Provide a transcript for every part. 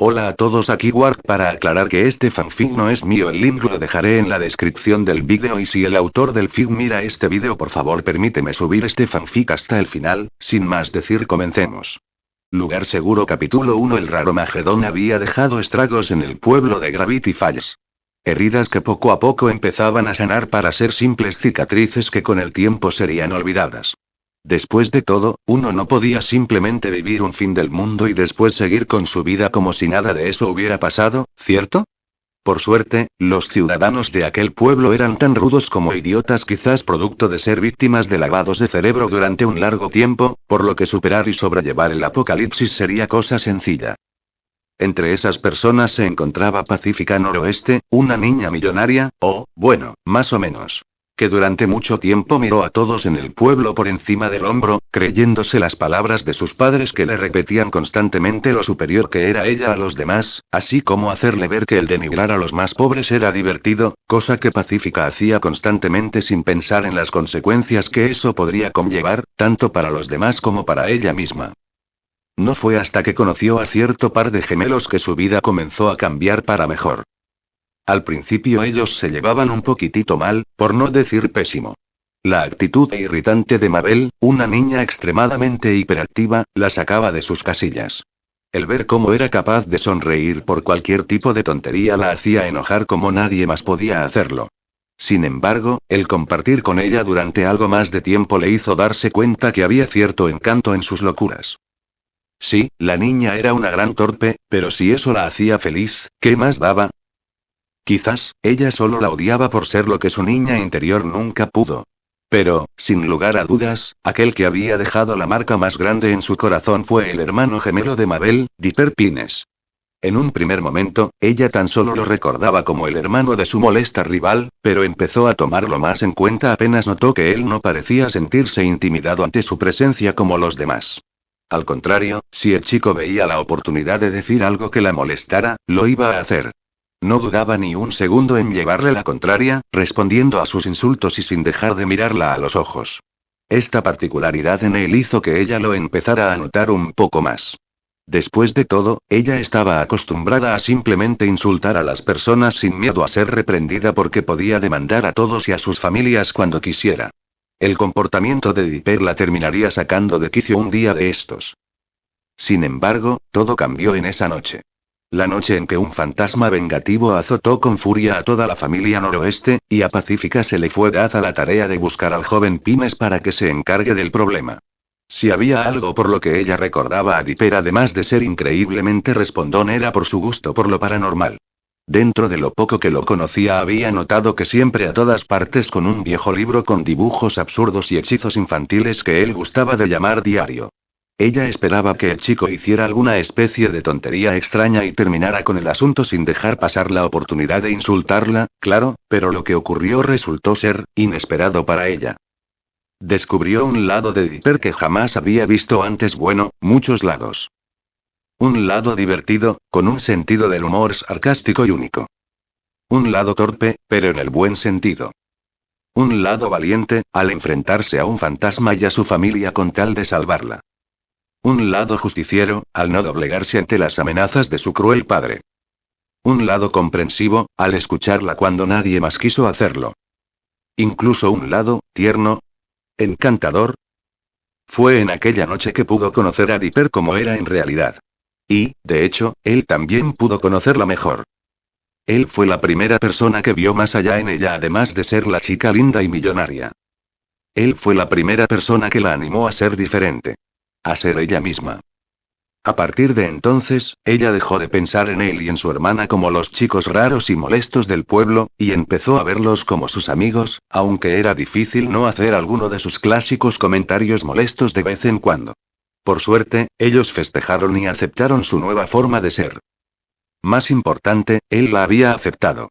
Hola a todos, aquí Warp para aclarar que este fanfic no es mío, el link lo dejaré en la descripción del vídeo y si el autor del fic mira este vídeo por favor permíteme subir este fanfic hasta el final, sin más decir comencemos. Lugar seguro capítulo 1. El raro Magedón había dejado estragos en el pueblo de Gravity Falls. Heridas que poco a poco empezaban a sanar para ser simples cicatrices que con el tiempo serían olvidadas. Después de todo, uno no podía simplemente vivir un fin del mundo y después seguir con su vida como si nada de eso hubiera pasado, ¿cierto? Por suerte, los ciudadanos de aquel pueblo eran tan rudos como idiotas, quizás producto de ser víctimas de lavados de cerebro durante un largo tiempo, por lo que superar y sobrellevar el apocalipsis sería cosa sencilla. Entre esas personas se encontraba Pacífica Noroeste, una niña millonaria, o, bueno, más o menos, que durante mucho tiempo miró a todos en el pueblo por encima del hombro, creyéndose las palabras de sus padres que le repetían constantemente lo superior que era ella a los demás, así como hacerle ver que el denigrar a los más pobres era divertido, cosa que Pacífica hacía constantemente sin pensar en las consecuencias que eso podría conllevar, tanto para los demás como para ella misma. No fue hasta que conoció a cierto par de gemelos que su vida comenzó a cambiar para mejor. Al principio ellos se llevaban un poquitito mal, por no decir pésimo. La actitud irritante de Mabel, una niña extremadamente hiperactiva, la sacaba de sus casillas. El ver cómo era capaz de sonreír por cualquier tipo de tontería la hacía enojar como nadie más podía hacerlo. Sin embargo, el compartir con ella durante algo más de tiempo le hizo darse cuenta que había cierto encanto en sus locuras. Sí, la niña era una gran torpe, pero si eso la hacía feliz, ¿qué más daba? Quizás, ella solo la odiaba por ser lo que su niña interior nunca pudo. Pero, sin lugar a dudas, aquel que había dejado la marca más grande en su corazón fue el hermano gemelo de Mabel, Dipper Pines. En un primer momento, ella tan solo lo recordaba como el hermano de su molesta rival, pero empezó a tomarlo más en cuenta apenas notó que él no parecía sentirse intimidado ante su presencia como los demás. Al contrario, si el chico veía la oportunidad de decir algo que la molestara, lo iba a hacer. No dudaba ni un segundo en llevarle la contraria, respondiendo a sus insultos y sin dejar de mirarla a los ojos. Esta particularidad en él hizo que ella lo empezara a notar un poco más. Después de todo, ella estaba acostumbrada a simplemente insultar a las personas sin miedo a ser reprendida porque podía demandar a todos y a sus familias cuando quisiera. El comportamiento de Dipper la terminaría sacando de quicio un día de estos. Sin embargo, todo cambió en esa noche. La noche en que un fantasma vengativo azotó con furia a toda la familia Noroeste, y a Pacífica se le fue dada la tarea de buscar al joven Pines para que se encargue del problema. Si había algo por lo que ella recordaba a Dipper además de ser increíblemente respondón era por su gusto por lo paranormal. Dentro de lo poco que lo conocía había notado que siempre a todas partes con un viejo libro con dibujos absurdos y hechizos infantiles que él gustaba de llamar diario. Ella esperaba que el chico hiciera alguna especie de tontería extraña y terminara con el asunto sin dejar pasar la oportunidad de insultarla, claro, pero lo que ocurrió resultó ser inesperado para ella. Descubrió un lado de Dipper que jamás había visto antes, bueno, muchos lados. Un lado divertido, con un sentido del humor sarcástico y único. Un lado torpe, pero en el buen sentido. Un lado valiente, al enfrentarse a un fantasma y a su familia con tal de salvarla. Un lado justiciero, al no doblegarse ante las amenazas de su cruel padre. Un lado comprensivo, al escucharla cuando nadie más quiso hacerlo. Incluso un lado tierno, encantador. Fue en aquella noche que pudo conocer a Dipper como era en realidad. Y, de hecho, él también pudo conocerla mejor. Él fue la primera persona que vio más allá en ella además de ser la chica linda y millonaria. Él fue la primera persona que la animó a ser diferente. A ser ella misma. A partir de entonces, ella dejó de pensar en él y en su hermana como los chicos raros y molestos del pueblo, y empezó a verlos como sus amigos, aunque era difícil no hacer alguno de sus clásicos comentarios molestos de vez en cuando. Por suerte, ellos festejaron y aceptaron su nueva forma de ser. Más importante, él la había aceptado.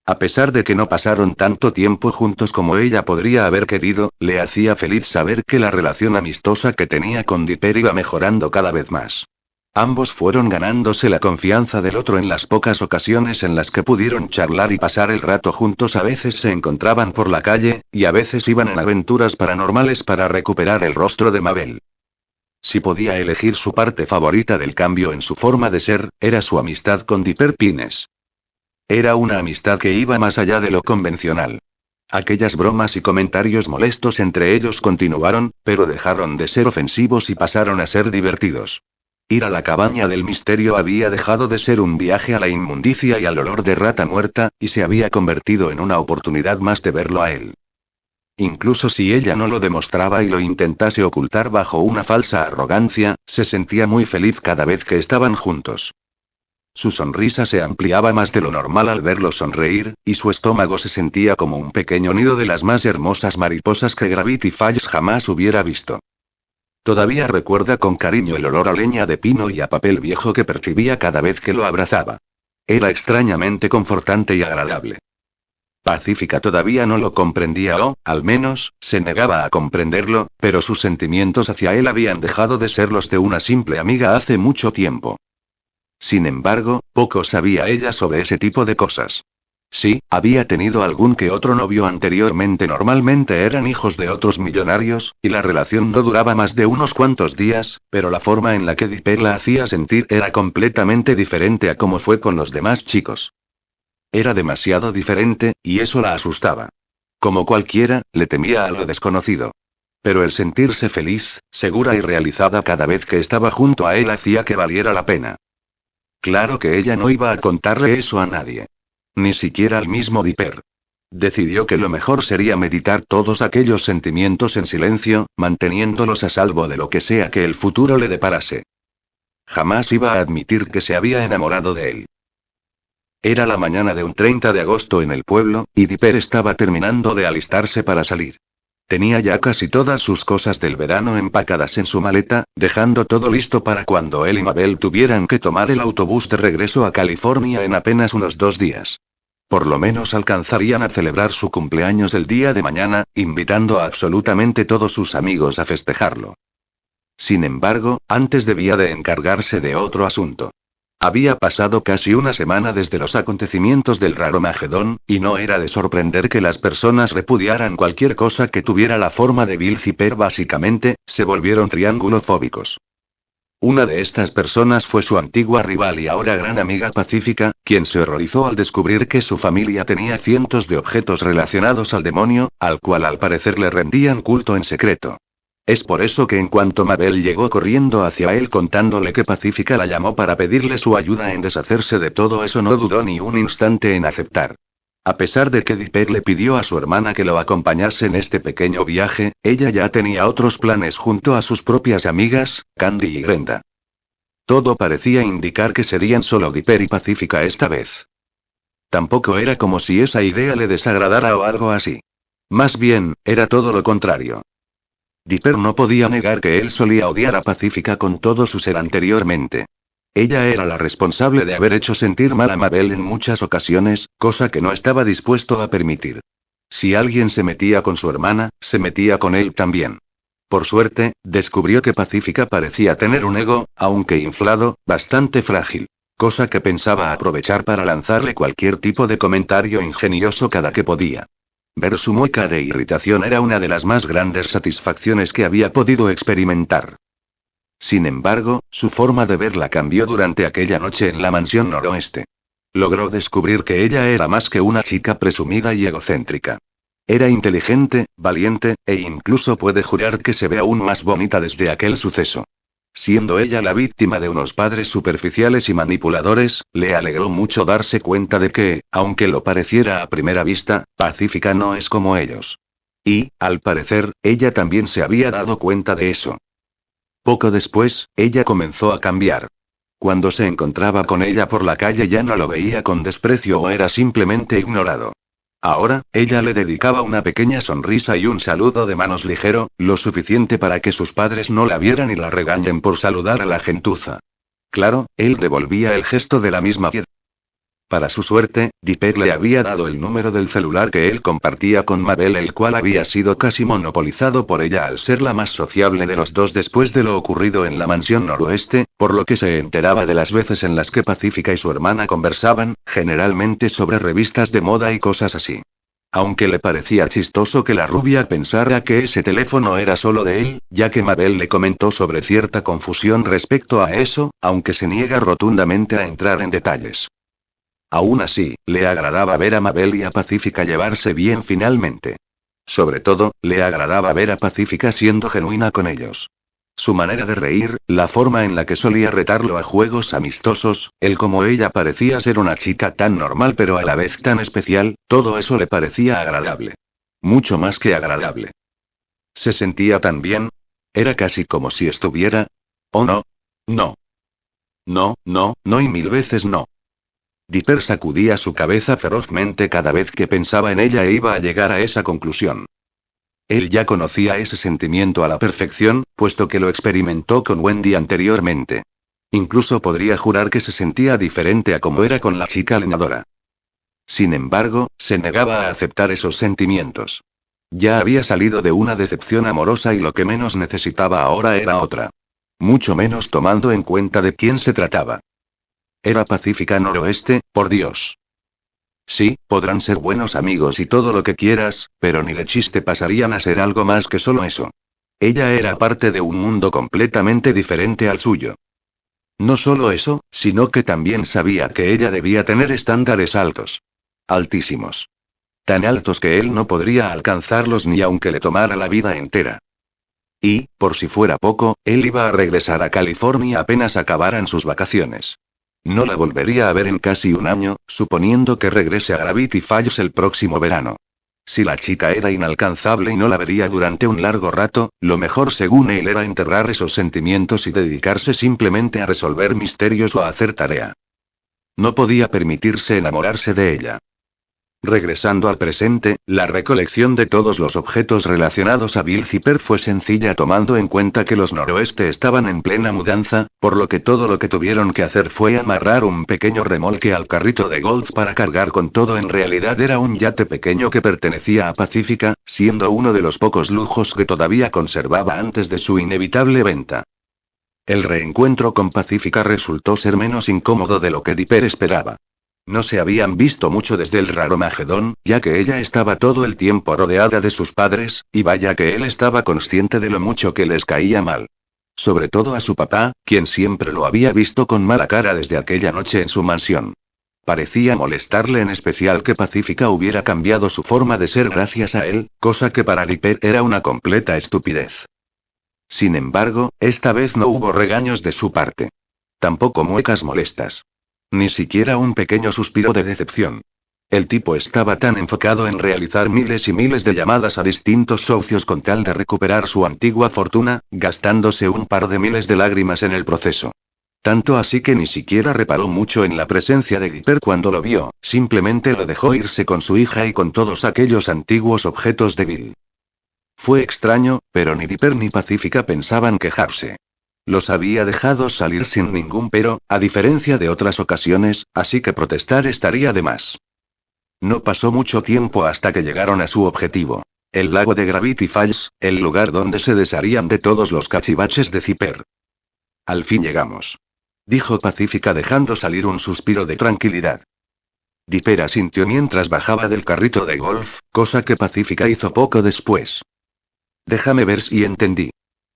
A pesar de que no pasaron tanto tiempo juntos como ella podría haber querido, le hacía feliz saber que la relación amistosa que tenía con Dipper iba mejorando cada vez más. Ambos fueron ganándose la confianza del otro en las pocas ocasiones en las que pudieron charlar y pasar el rato juntos. A veces se encontraban por la calle, y a veces iban en aventuras paranormales para recuperar el rostro de Mabel. Si podía elegir su parte favorita del cambio en su forma de ser, era su amistad con Dipper Pines. Era una amistad que iba más allá de lo convencional. Aquellas bromas y comentarios molestos entre ellos continuaron, pero dejaron de ser ofensivos y pasaron a ser divertidos. Ir a la cabaña del misterio había dejado de ser un viaje a la inmundicia y al olor de rata muerta, y se había convertido en una oportunidad más de verlo a él. Incluso si ella no lo demostraba y lo intentase ocultar bajo una falsa arrogancia, se sentía muy feliz cada vez que estaban juntos. Su sonrisa se ampliaba más de lo normal al verlo sonreír, y su estómago se sentía como un pequeño nido de las más hermosas mariposas que Gravity Falls jamás hubiera visto. Todavía recuerda con cariño el olor a leña de pino y a papel viejo que percibía cada vez que lo abrazaba. Era extrañamente confortante y agradable. Pacífica todavía no lo comprendía o, al menos, se negaba a comprenderlo, pero sus sentimientos hacia él habían dejado de ser los de una simple amiga hace mucho tiempo. Sin embargo, poco sabía ella sobre ese tipo de cosas. Sí, había tenido algún que otro novio anteriormente, normalmente eran hijos de otros millonarios, y la relación no duraba más de unos cuantos días, pero la forma en la que Dipper la hacía sentir era completamente diferente a como fue con los demás chicos. Era demasiado diferente, y eso la asustaba. Como cualquiera, le temía a lo desconocido. Pero el sentirse feliz, segura y realizada cada vez que estaba junto a él hacía que valiera la pena. Claro que ella no iba a contarle eso a nadie. Ni siquiera al mismo Dipper. Decidió que lo mejor sería meditar todos aquellos sentimientos en silencio, manteniéndolos a salvo de lo que sea que el futuro le deparase. Jamás iba a admitir que se había enamorado de él. Era la mañana de un 30 de agosto en el pueblo, y Dipper estaba terminando de alistarse para salir. Tenía ya casi todas sus cosas del verano empacadas en su maleta, dejando todo listo para cuando él y Mabel tuvieran que tomar el autobús de regreso a California en apenas unos 2 días. Por lo menos alcanzarían a celebrar su cumpleaños el día de mañana, invitando a absolutamente todos sus amigos a festejarlo. Sin embargo, antes debía de encargarse de otro asunto. Había pasado casi una semana desde los acontecimientos del Raromagedón, y no era de sorprender que las personas repudiaran cualquier cosa que tuviera la forma de Bill Zipper. Básicamente, se volvieron triangulofóbicos. Una de estas personas fue su antigua rival y ahora gran amiga Pacífica, quien se horrorizó al descubrir que su familia tenía cientos de objetos relacionados al demonio, al cual al parecer le rendían culto en secreto. Es por eso que en cuanto Mabel llegó corriendo hacia él contándole que Pacífica la llamó para pedirle su ayuda en deshacerse de todo eso, no dudó ni un instante en aceptar. A pesar de que Dipper le pidió a su hermana que lo acompañase en este pequeño viaje, ella ya tenía otros planes junto a sus propias amigas, Candy y Brenda. Todo parecía indicar que serían solo Dipper y Pacífica esta vez. Tampoco era como si esa idea le desagradara o algo así. Más bien, era todo lo contrario. Dipper no podía negar que él solía odiar a Pacífica con todo su ser anteriormente. Ella era la responsable de haber hecho sentir mal a Mabel en muchas ocasiones, cosa que no estaba dispuesto a permitir. Si alguien se metía con su hermana, se metía con él también. Por suerte, descubrió que Pacífica parecía tener un ego, aunque inflado, bastante frágil. Cosa que pensaba aprovechar para lanzarle cualquier tipo de comentario ingenioso cada que podía. Ver su mueca de irritación era una de las más grandes satisfacciones que había podido experimentar. Sin embargo, su forma de verla cambió durante aquella noche en la mansión noroeste. Logró descubrir que ella era más que una chica presumida y egocéntrica. Era inteligente, valiente, e incluso puede jurar que se ve aún más bonita desde aquel suceso. Siendo ella la víctima de unos padres superficiales y manipuladores, le alegró mucho darse cuenta de que, aunque lo pareciera a primera vista, Pacífica no es como ellos. Y, al parecer, ella también se había dado cuenta de eso. Poco después, ella comenzó a cambiar. Cuando se encontraba con ella por la calle ya no lo veía con desprecio o era simplemente ignorado. Ahora, ella le dedicaba una pequeña sonrisa y un saludo de manos ligero, lo suficiente para que sus padres no la vieran y la regañen por saludar a la gentuza. Claro, él devolvía el gesto de la misma manera. Para su suerte, Dipper le había dado el número del celular que él compartía con Mabel, el cual había sido casi monopolizado por ella al ser la más sociable de los dos después de lo ocurrido en la mansión noroeste, por lo que se enteraba de las veces en las que Pacífica y su hermana conversaban, generalmente sobre revistas de moda y cosas así. Aunque le parecía chistoso que la rubia pensara que ese teléfono era solo de él, ya que Mabel le comentó sobre cierta confusión respecto a eso, aunque se niega rotundamente a entrar en detalles. Aún así, le agradaba ver a Mabel y a Pacífica llevarse bien finalmente. Sobre todo, le agradaba ver a Pacífica siendo genuina con ellos. Su manera de reír, la forma en la que solía retarlo a juegos amistosos, el cómo ella parecía ser una chica tan normal pero a la vez tan especial, todo eso le parecía agradable. Mucho más que agradable. Se sentía tan bien. Era casi como si estuviera... ¿Oh no? No. No, no, no y mil veces no. Dipper sacudía su cabeza ferozmente cada vez que pensaba en ella e iba a llegar a esa conclusión. Él ya conocía ese sentimiento a la perfección, puesto que lo experimentó con Wendy anteriormente. Incluso podría jurar que se sentía diferente a como era con la chica leñadora. Sin embargo, se negaba a aceptar esos sentimientos. Ya había salido de una decepción amorosa y lo que menos necesitaba ahora era otra. Mucho menos tomando en cuenta de quién se trataba. Era Pacífica Noroeste, por Dios. Sí, podrán ser buenos amigos y todo lo que quieras, pero ni de chiste pasarían a ser algo más que solo eso. Ella era parte de un mundo completamente diferente al suyo. No solo eso, sino que también sabía que ella debía tener estándares altos. Altísimos. Tan altos que él no podría alcanzarlos ni aunque le tomara la vida entera. Y, por si fuera poco, él iba a regresar a California apenas acabaran sus vacaciones. No la volvería a ver en casi un año, suponiendo que regrese a Gravity Falls el próximo verano. Si la chica era inalcanzable y no la vería durante un largo rato, lo mejor según él era enterrar esos sentimientos y dedicarse simplemente a resolver misterios o a hacer tarea. No podía permitirse enamorarse de ella. Regresando al presente, la recolección de todos los objetos relacionados a Bill Zipper fue sencilla tomando en cuenta que los Noroeste estaban en plena mudanza, por lo que todo lo que tuvieron que hacer fue amarrar un pequeño remolque al carrito de golf para cargar con todo. En realidad era un yate pequeño que pertenecía a Pacífica, siendo uno de los pocos lujos que todavía conservaba antes de su inevitable venta. El reencuentro con Pacífica resultó ser menos incómodo de lo que Dipper esperaba. No se habían visto mucho desde el Raromagedón, ya que ella estaba todo el tiempo rodeada de sus padres, y vaya que él estaba consciente de lo mucho que les caía mal. Sobre todo a su papá, quien siempre lo había visto con mala cara desde aquella noche en su mansión. Parecía molestarle en especial que Pacífica hubiera cambiado su forma de ser gracias a él, cosa que para Dipper era una completa estupidez. Sin embargo, esta vez no hubo regaños de su parte. Tampoco muecas molestas. Ni siquiera un pequeño suspiro de decepción. El tipo estaba tan enfocado en realizar miles y miles de llamadas a distintos socios con tal de recuperar su antigua fortuna, gastándose un par de miles de lágrimas en el proceso. Tanto así que ni siquiera reparó mucho en la presencia de Dipper cuando lo vio, simplemente lo dejó irse con su hija y con todos aquellos antiguos objetos de Bill. Fue extraño, pero ni Dipper ni Pacífica pensaban quejarse. Los había dejado salir sin ningún pero, a diferencia de otras ocasiones, así que protestar estaría de más. No pasó mucho tiempo hasta que llegaron a su objetivo. El lago de Gravity Falls, el lugar donde se desharían de todos los cachivaches de Zipper. Al fin llegamos. Dijo Pacífica dejando salir un suspiro de tranquilidad. Dipper asintió mientras bajaba del carrito de golf, cosa que Pacífica hizo poco después. Déjame ver si entendí.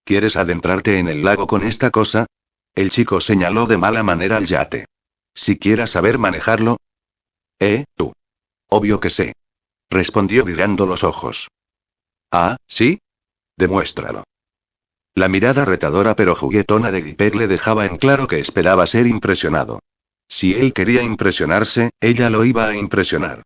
¿Quieres adentrarte en el lago con esta cosa? El chico señaló de mala manera al yate. ¿Siquiera saber manejarlo? Tú. Obvio que sé. Respondió virando los ojos. Ah, ¿sí? Demuéstralo. La mirada retadora pero juguetona de Dipper le dejaba en claro que esperaba ser impresionado. Si él quería impresionarse, ella lo iba a impresionar.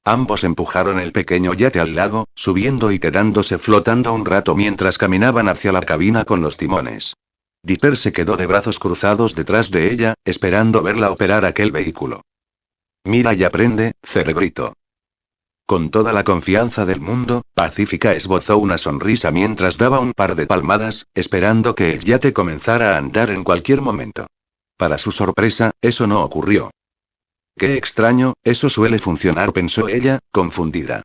Ambos empujaron el pequeño yate al lago, subiendo y quedándose flotando un rato mientras caminaban hacia la cabina con los timones. Dipper se quedó de brazos cruzados detrás de ella, esperando verla operar aquel vehículo. Mira y aprende, cerebrito. Con toda la confianza del mundo, Pacífica esbozó una sonrisa mientras daba un par de palmadas, esperando que el yate comenzara a andar en cualquier momento. Para su sorpresa, eso no ocurrió. Qué extraño, eso suele funcionar, pensó ella, confundida.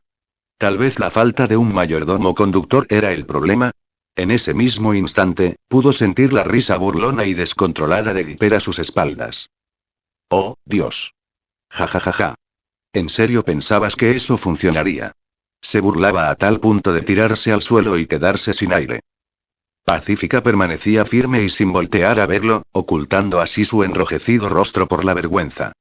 Tal vez la falta de un mayordomo conductor era el problema. En ese mismo instante, pudo sentir la risa burlona y descontrolada de Dipper a sus espaldas. ¡Oh, Dios! Ja ja ja ja. ¿En serio pensabas que eso funcionaría? Se burlaba a tal punto de tirarse al suelo y quedarse sin aire. Pacífica permanecía firme y sin voltear a verlo, ocultando así su enrojecido rostro por la vergüenza.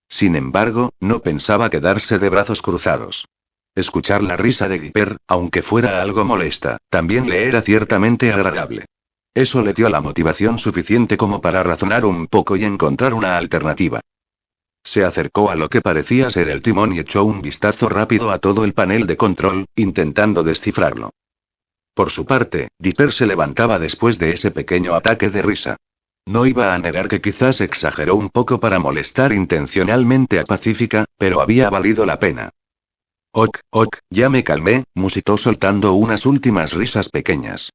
Sin embargo, no pensaba quedarse de brazos cruzados. Escuchar la risa de Dipper, aunque fuera algo molesta, también le era ciertamente agradable. Eso le dio la motivación suficiente como para razonar un poco y encontrar una alternativa. Se acercó a lo que parecía ser el timón y echó un vistazo rápido a todo el panel de control, intentando descifrarlo. Por su parte, Dipper se levantaba después de ese pequeño ataque de risa. No iba a negar que quizás exageró un poco para molestar intencionalmente a Pacífica, pero había valido la pena. Ok, ok, ya me calmé, musitó soltando unas últimas risas pequeñas.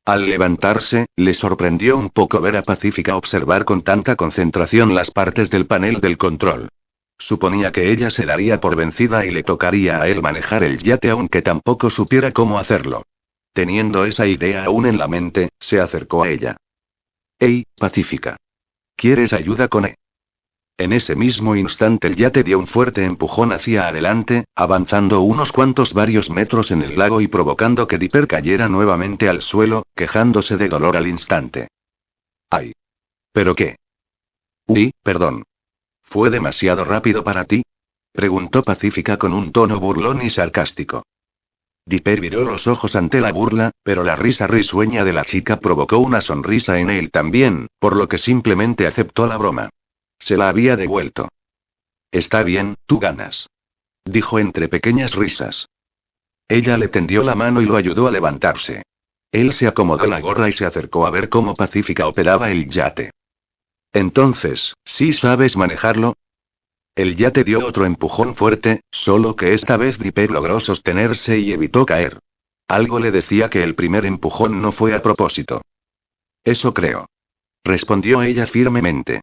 Al levantarse, le sorprendió un poco ver a Pacífica observar con tanta concentración las partes del panel del control. Suponía que ella se daría por vencida y le tocaría a él manejar el yate aunque tampoco supiera cómo hacerlo. Teniendo esa idea aún en la mente, se acercó a ella. «Hey, Pacífica. ¿Quieres ayuda con En ese mismo instante el yate dio un fuerte empujón hacia adelante, avanzando unos cuantos varios metros en el lago y provocando que Dipper cayera nuevamente al suelo, quejándose de dolor al instante. ¡Ay! ¿Pero qué? Uy, perdón. ¿Fue demasiado rápido para ti? Preguntó Pacífica con un tono burlón y sarcástico. Dipper viró los ojos ante la burla, pero la risa risueña de la chica provocó una sonrisa en él también, por lo que simplemente aceptó la broma. Se la había devuelto. Está bien, tú ganas. Dijo entre pequeñas risas. Ella le tendió la mano y lo ayudó a levantarse. Él se acomodó la gorra y se acercó a ver cómo Pacífica operaba el yate. Entonces, ¿sí sabes manejarlo? El yate dio otro empujón fuerte, solo que esta vez Dipper logró sostenerse y evitó caer. Algo le decía que el primer empujón no fue a propósito. Eso creo. Respondió ella firmemente.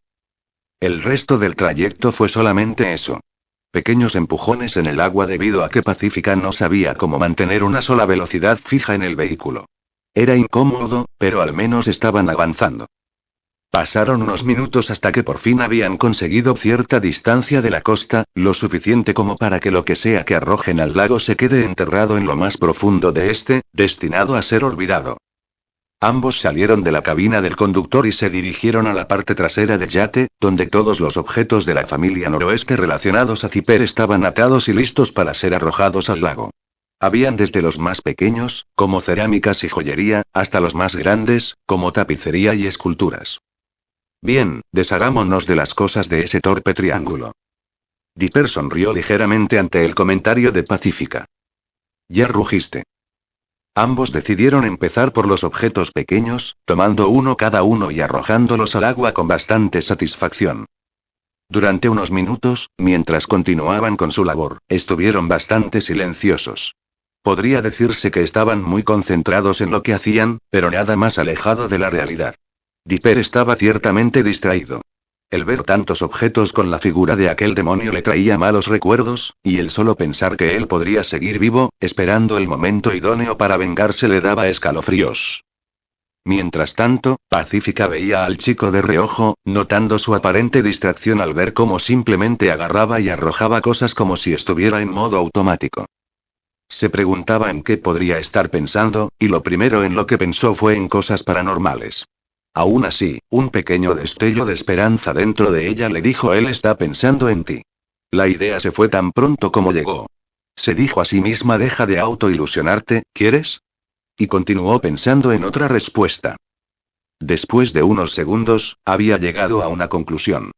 El resto del trayecto fue solamente eso. Pequeños empujones en el agua debido a que Pacífica no sabía cómo mantener una sola velocidad fija en el vehículo. Era incómodo, pero al menos estaban avanzando. Pasaron unos minutos hasta que por fin habían conseguido cierta distancia de la costa, lo suficiente como para que lo que sea que arrojen al lago se quede enterrado en lo más profundo de este, destinado a ser olvidado. Ambos salieron de la cabina del conductor y se dirigieron a la parte trasera del yate, donde todos los objetos de la familia noroeste relacionados a Dipper estaban atados y listos para ser arrojados al lago. Habían desde los más pequeños, como cerámicas y joyería, hasta los más grandes, como tapicería y esculturas. Bien, deshagámonos de las cosas de ese torpe triángulo. Dipper sonrió ligeramente ante el comentario de Pacífica. Ya rugiste. Ambos decidieron empezar por los objetos pequeños, tomando uno cada uno y arrojándolos al agua con bastante satisfacción. Durante unos minutos, mientras continuaban con su labor, estuvieron bastante silenciosos. Podría decirse que estaban muy concentrados en lo que hacían, pero nada más alejado de la realidad. Dipper estaba ciertamente distraído. El ver tantos objetos con la figura de aquel demonio le traía malos recuerdos, y el solo pensar que él podría seguir vivo, esperando el momento idóneo para vengarse le daba escalofríos. Mientras tanto, Pacífica veía al chico de reojo, notando su aparente distracción al ver cómo simplemente agarraba y arrojaba cosas como si estuviera en modo automático. Se preguntaba en qué podría estar pensando, y lo primero en lo que pensó fue en cosas paranormales. Aún así, un pequeño destello de esperanza dentro de ella le dijo: él está pensando en ti. La idea se fue tan pronto como llegó. Se dijo a sí misma: deja de autoilusionarte, ¿quieres? Y continuó pensando en otra respuesta. Después de unos segundos, había llegado a una conclusión.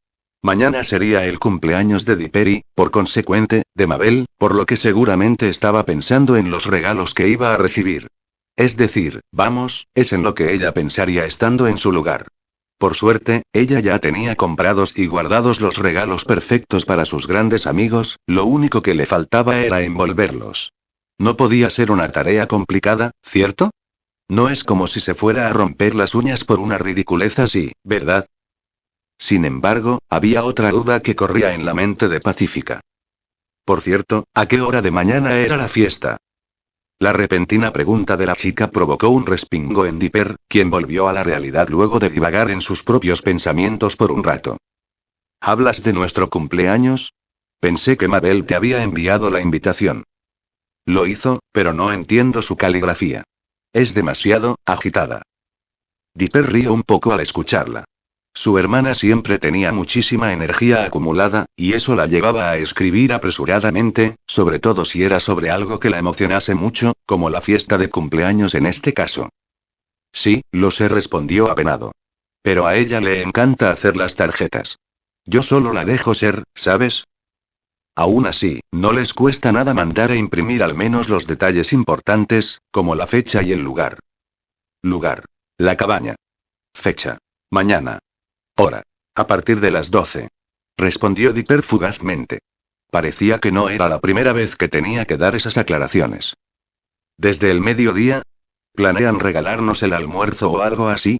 Mañana sería el cumpleaños de Dipper y, por consecuente, de Mabel, por lo que seguramente estaba pensando en los regalos que iba a recibir. Es decir, vamos, es en lo que ella pensaría estando en su lugar. Por suerte, ella ya tenía comprados y guardados los regalos perfectos para sus grandes amigos, lo único que le faltaba era envolverlos. No podía ser una tarea complicada, ¿cierto? No es como si se fuera a romper las uñas por una ridiculez así, ¿verdad? Sin embargo, había otra duda que corría en la mente de Pacífica. Por cierto, ¿a qué hora de mañana era la fiesta? La repentina pregunta de la chica provocó un respingo en Dipper, quien volvió a la realidad luego de divagar en sus propios pensamientos por un rato. ¿Hablas de nuestro cumpleaños? Pensé que Mabel te había enviado la invitación. Lo hizo, pero no entiendo su caligrafía. Es demasiado agitada. Dipper rió un poco al escucharla. Su hermana siempre tenía muchísima energía acumulada, y eso la llevaba a escribir apresuradamente, sobre todo si era sobre algo que la emocionase mucho, como la fiesta de cumpleaños en este caso. Sí, lo sé, respondió apenado. Pero a ella le encanta hacer las tarjetas. Yo solo la dejo ser, ¿sabes? Aún así, no les cuesta nada mandar a imprimir al menos los detalles importantes, como la fecha y el lugar. Lugar. La cabaña. Fecha. Mañana. Hora. A partir de las 12. Respondió Dipper fugazmente. Parecía que no era la primera vez que tenía que dar esas aclaraciones. ¿Desde el mediodía? ¿Planean regalarnos el almuerzo o algo así?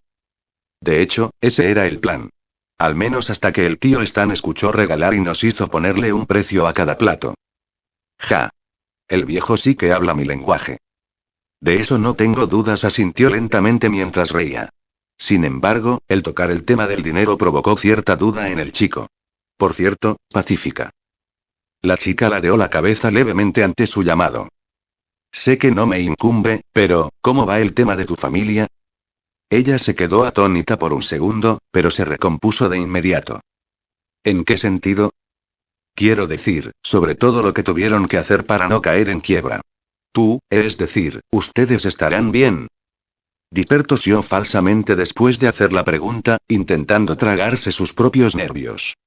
De hecho, ese era el plan. Al menos hasta que el tío Stan escuchó regalar y nos hizo ponerle un precio a cada plato. Ja. El viejo sí que habla mi lenguaje. De eso no tengo dudas, asintió lentamente mientras reía. Sin embargo, el tocar el tema del dinero provocó cierta duda en el chico. Por cierto, Pacífica. La chica ladeó la cabeza levemente ante su llamado. Sé que no me incumbe, pero, ¿cómo va el tema de tu familia? Ella se quedó atónita por un segundo, pero se recompuso de inmediato. ¿En qué sentido? Quiero decir, sobre todo lo que tuvieron que hacer para no caer en quiebra. Tú, es decir, ustedes estarán bien. Dipper tosió falsamente después de hacer la pregunta, intentando tragarse sus propios nervios.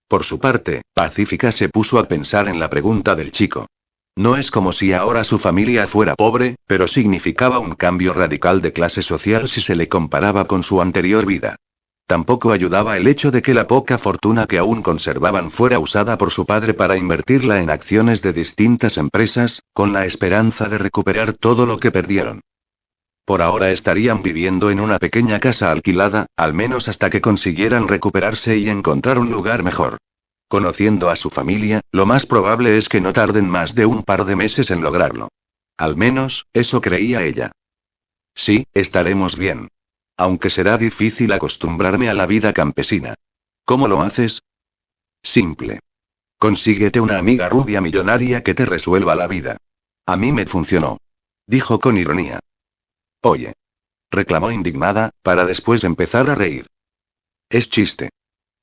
Por su parte, Pacífica se puso a pensar en la pregunta del chico. No es como si ahora su familia fuera pobre, pero significaba un cambio radical de clase social si se le comparaba con su anterior vida. Tampoco ayudaba el hecho de que la poca fortuna que aún conservaban fuera usada por su padre para invertirla en acciones de distintas empresas, con la esperanza de recuperar todo lo que perdieron. Por ahora estarían viviendo en una pequeña casa alquilada, al menos hasta que consiguieran recuperarse y encontrar un lugar mejor. Conociendo a su familia, lo más probable es que no tarden más de un par de meses en lograrlo. Al menos, eso creía ella. Sí, estaremos bien. Aunque será difícil acostumbrarme a la vida campesina. ¿Cómo lo haces? Simple. Consíguete una amiga rubia millonaria que te resuelva la vida. A mí me funcionó. Dijo con ironía. Oye. Reclamó indignada, para después empezar a reír. Es chiste.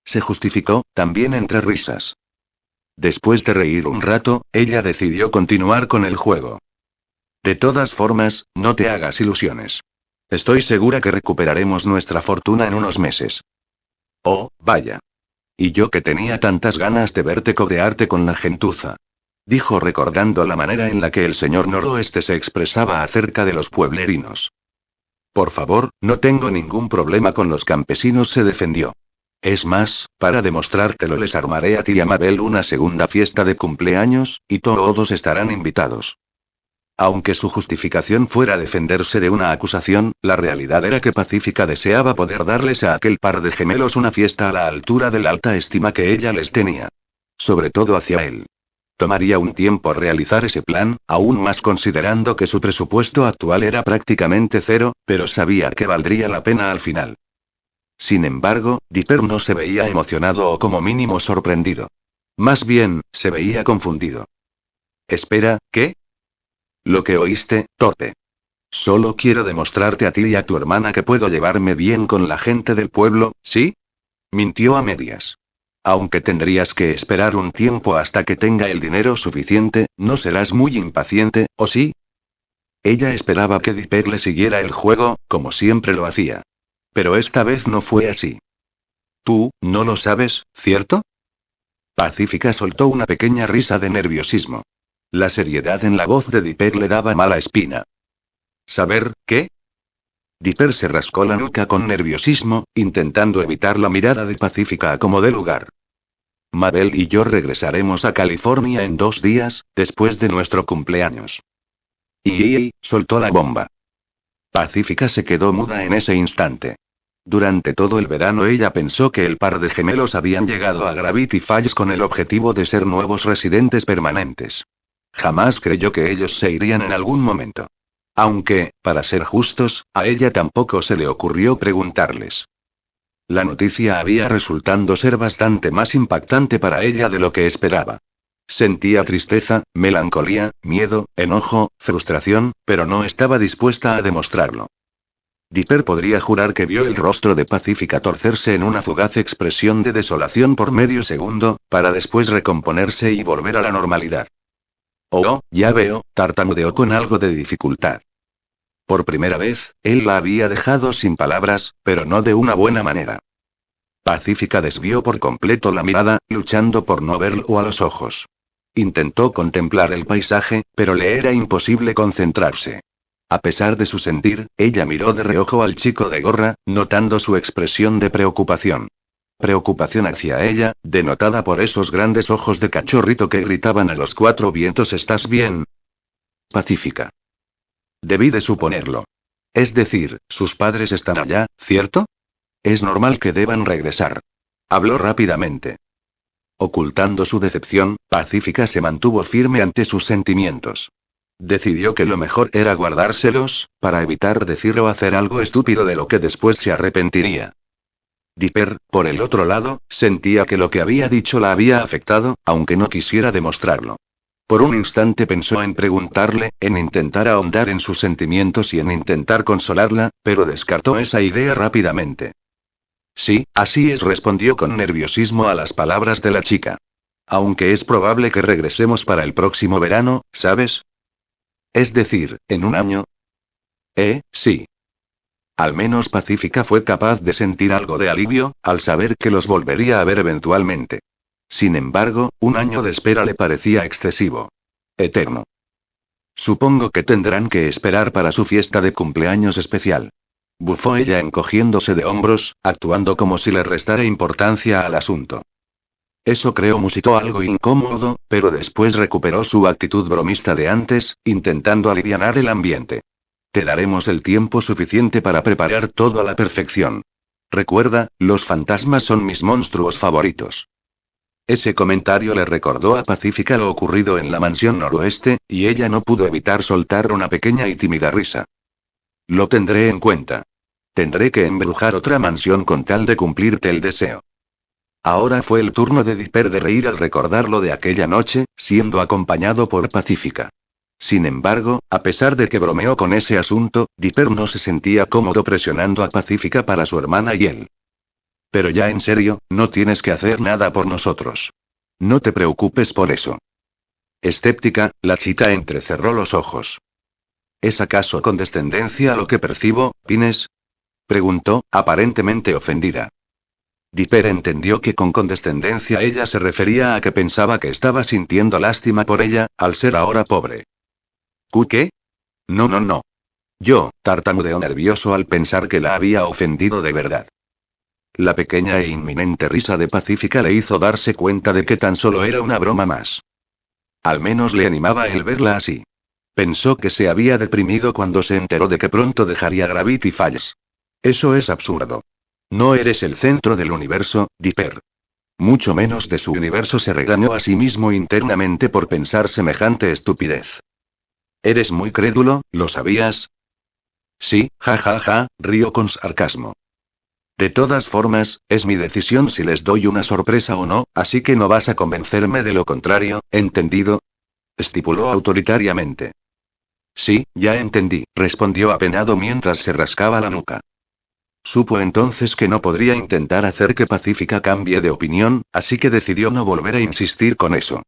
Se justificó, también entre risas. Después de reír un rato, ella decidió continuar con el juego. De todas formas, no te hagas ilusiones. Estoy segura que recuperaremos nuestra fortuna en unos meses. Oh, vaya. Y yo que tenía tantas ganas de verte codearte con la gentuza. Dijo recordando la manera en la que el señor Noroeste se expresaba acerca de los pueblerinos. Por favor, no tengo ningún problema con los campesinos, se defendió. Es más, para demostrártelo les armaré a ti y a Mabel una segunda fiesta de cumpleaños, y todos estarán invitados. Aunque su justificación fuera defenderse de una acusación, la realidad era que Pacífica deseaba poder darles a aquel par de gemelos una fiesta a la altura de la alta estima que ella les tenía. Sobre todo hacia él. Tomaría un tiempo realizar ese plan, aún más considerando que su presupuesto actual era prácticamente cero, pero sabía que valdría la pena al final. Sin embargo, Dipper no se veía emocionado o como mínimo sorprendido. Más bien, se veía confundido. Espera, ¿qué? Lo que oíste, torpe. Solo quiero demostrarte a ti y a tu hermana que puedo llevarme bien con la gente del pueblo, ¿sí? Mintió a medias. Aunque tendrías que esperar un tiempo hasta que tenga el dinero suficiente, ¿no serás muy impaciente, o sí? Ella esperaba que Dipper le siguiera el juego, como siempre lo hacía. Pero esta vez no fue así. Tú, no lo sabes, ¿cierto? Pacífica soltó una pequeña risa de nerviosismo. La seriedad en la voz de Dipper le daba mala espina. ¿Saber qué? Dipper se rascó la nuca con nerviosismo, intentando evitar la mirada de Pacífica a como de lugar. Mabel y yo regresaremos a California en 2 días, después de nuestro cumpleaños. Y soltó la bomba. Pacífica se quedó muda en ese instante. Durante todo el verano ella pensó que el par de gemelos habían llegado a Gravity Falls con el objetivo de ser nuevos residentes permanentes. Jamás creyó que ellos se irían en algún momento. Aunque, para ser justos, a ella tampoco se le ocurrió preguntarles. La noticia había resultado ser bastante más impactante para ella de lo que esperaba. Sentía tristeza, melancolía, miedo, enojo, frustración, pero no estaba dispuesta a demostrarlo. Dipper podría jurar que vio el rostro de Pacífica torcerse en una fugaz expresión de desolación por medio segundo, para después recomponerse y volver a la normalidad. Oh, ya veo, tartamudeó con algo de dificultad. Por primera vez, él la había dejado sin palabras, pero no de una buena manera. Pacífica desvió por completo la mirada, luchando por no verlo a los ojos. Intentó contemplar el paisaje, pero le era imposible concentrarse. A pesar de su sentir, ella miró de reojo al chico de gorra, notando su expresión de preocupación. Preocupación hacia ella, denotada por esos grandes ojos de cachorrito que gritaban a los cuatro vientos: ¿estás bien? Pacífica. Debí de suponerlo. Es decir, sus padres están allá, ¿cierto? Es normal que deban regresar. Habló rápidamente. Ocultando su decepción, Pacífica se mantuvo firme ante sus sentimientos. Decidió que lo mejor era guardárselos, para evitar decir o hacer algo estúpido de lo que después se arrepentiría. Dipper, por el otro lado, sentía que lo que había dicho la había afectado, aunque no quisiera demostrarlo. Por un instante pensó en preguntarle, en intentar ahondar en sus sentimientos y en intentar consolarla, pero descartó esa idea rápidamente. Sí, así es, respondió con nerviosismo a las palabras de la chica. Aunque es probable que regresemos para el próximo verano, ¿sabes? Es decir, en un año. Sí. Al menos Pacífica fue capaz de sentir algo de alivio, al saber que los volvería a ver eventualmente. Sin embargo, un año de espera le parecía excesivo. Eterno. Supongo que tendrán que esperar para su fiesta de cumpleaños especial. Bufó ella encogiéndose de hombros, actuando como si le restara importancia al asunto. Eso creo, musitó algo incómodo, pero después recuperó su actitud bromista de antes, intentando alivianar el ambiente. Te daremos el tiempo suficiente para preparar todo a la perfección. Recuerda, los fantasmas son mis monstruos favoritos. Ese comentario le recordó a Pacífica lo ocurrido en la mansión noroeste, y ella no pudo evitar soltar una pequeña y tímida risa. Lo tendré en cuenta. Tendré que embrujar otra mansión con tal de cumplirte el deseo. Ahora fue el turno de Dipper de reír al recordar lo de aquella noche, siendo acompañado por Pacífica. Sin embargo, a pesar de que bromeó con ese asunto, Dipper no se sentía cómodo presionando a Pacífica para su hermana y él. Pero ya en serio, no tienes que hacer nada por nosotros. No te preocupes por eso. Escéptica, la chica entrecerró los ojos. ¿Es acaso condescendencia lo que percibo, Pines? Preguntó, aparentemente ofendida. Dipper entendió que con condescendencia ella se refería a que pensaba que estaba sintiendo lástima por ella, al ser ahora pobre. ¿Qué? No. Yo, tartamudeó nervioso al pensar que la había ofendido de verdad. La pequeña e inminente risa de Pacífica le hizo darse cuenta de que tan solo era una broma más. Al menos le animaba el verla así. Pensó que se había deprimido cuando se enteró de que pronto dejaría Gravity Falls. Eso es absurdo. No eres el centro del universo, Dipper. Mucho menos de su universo, se regañó a sí mismo internamente por pensar semejante estupidez. Eres muy crédulo, ¿lo sabías? Sí, ja, rió con sarcasmo. De todas formas, es mi decisión si les doy una sorpresa o no, así que no vas a convencerme de lo contrario, ¿entendido? Estipuló autoritariamente. Sí, ya entendí, respondió apenado mientras se rascaba la nuca. Supo entonces que no podría intentar hacer que Pacífica cambie de opinión, así que decidió no volver a insistir con eso.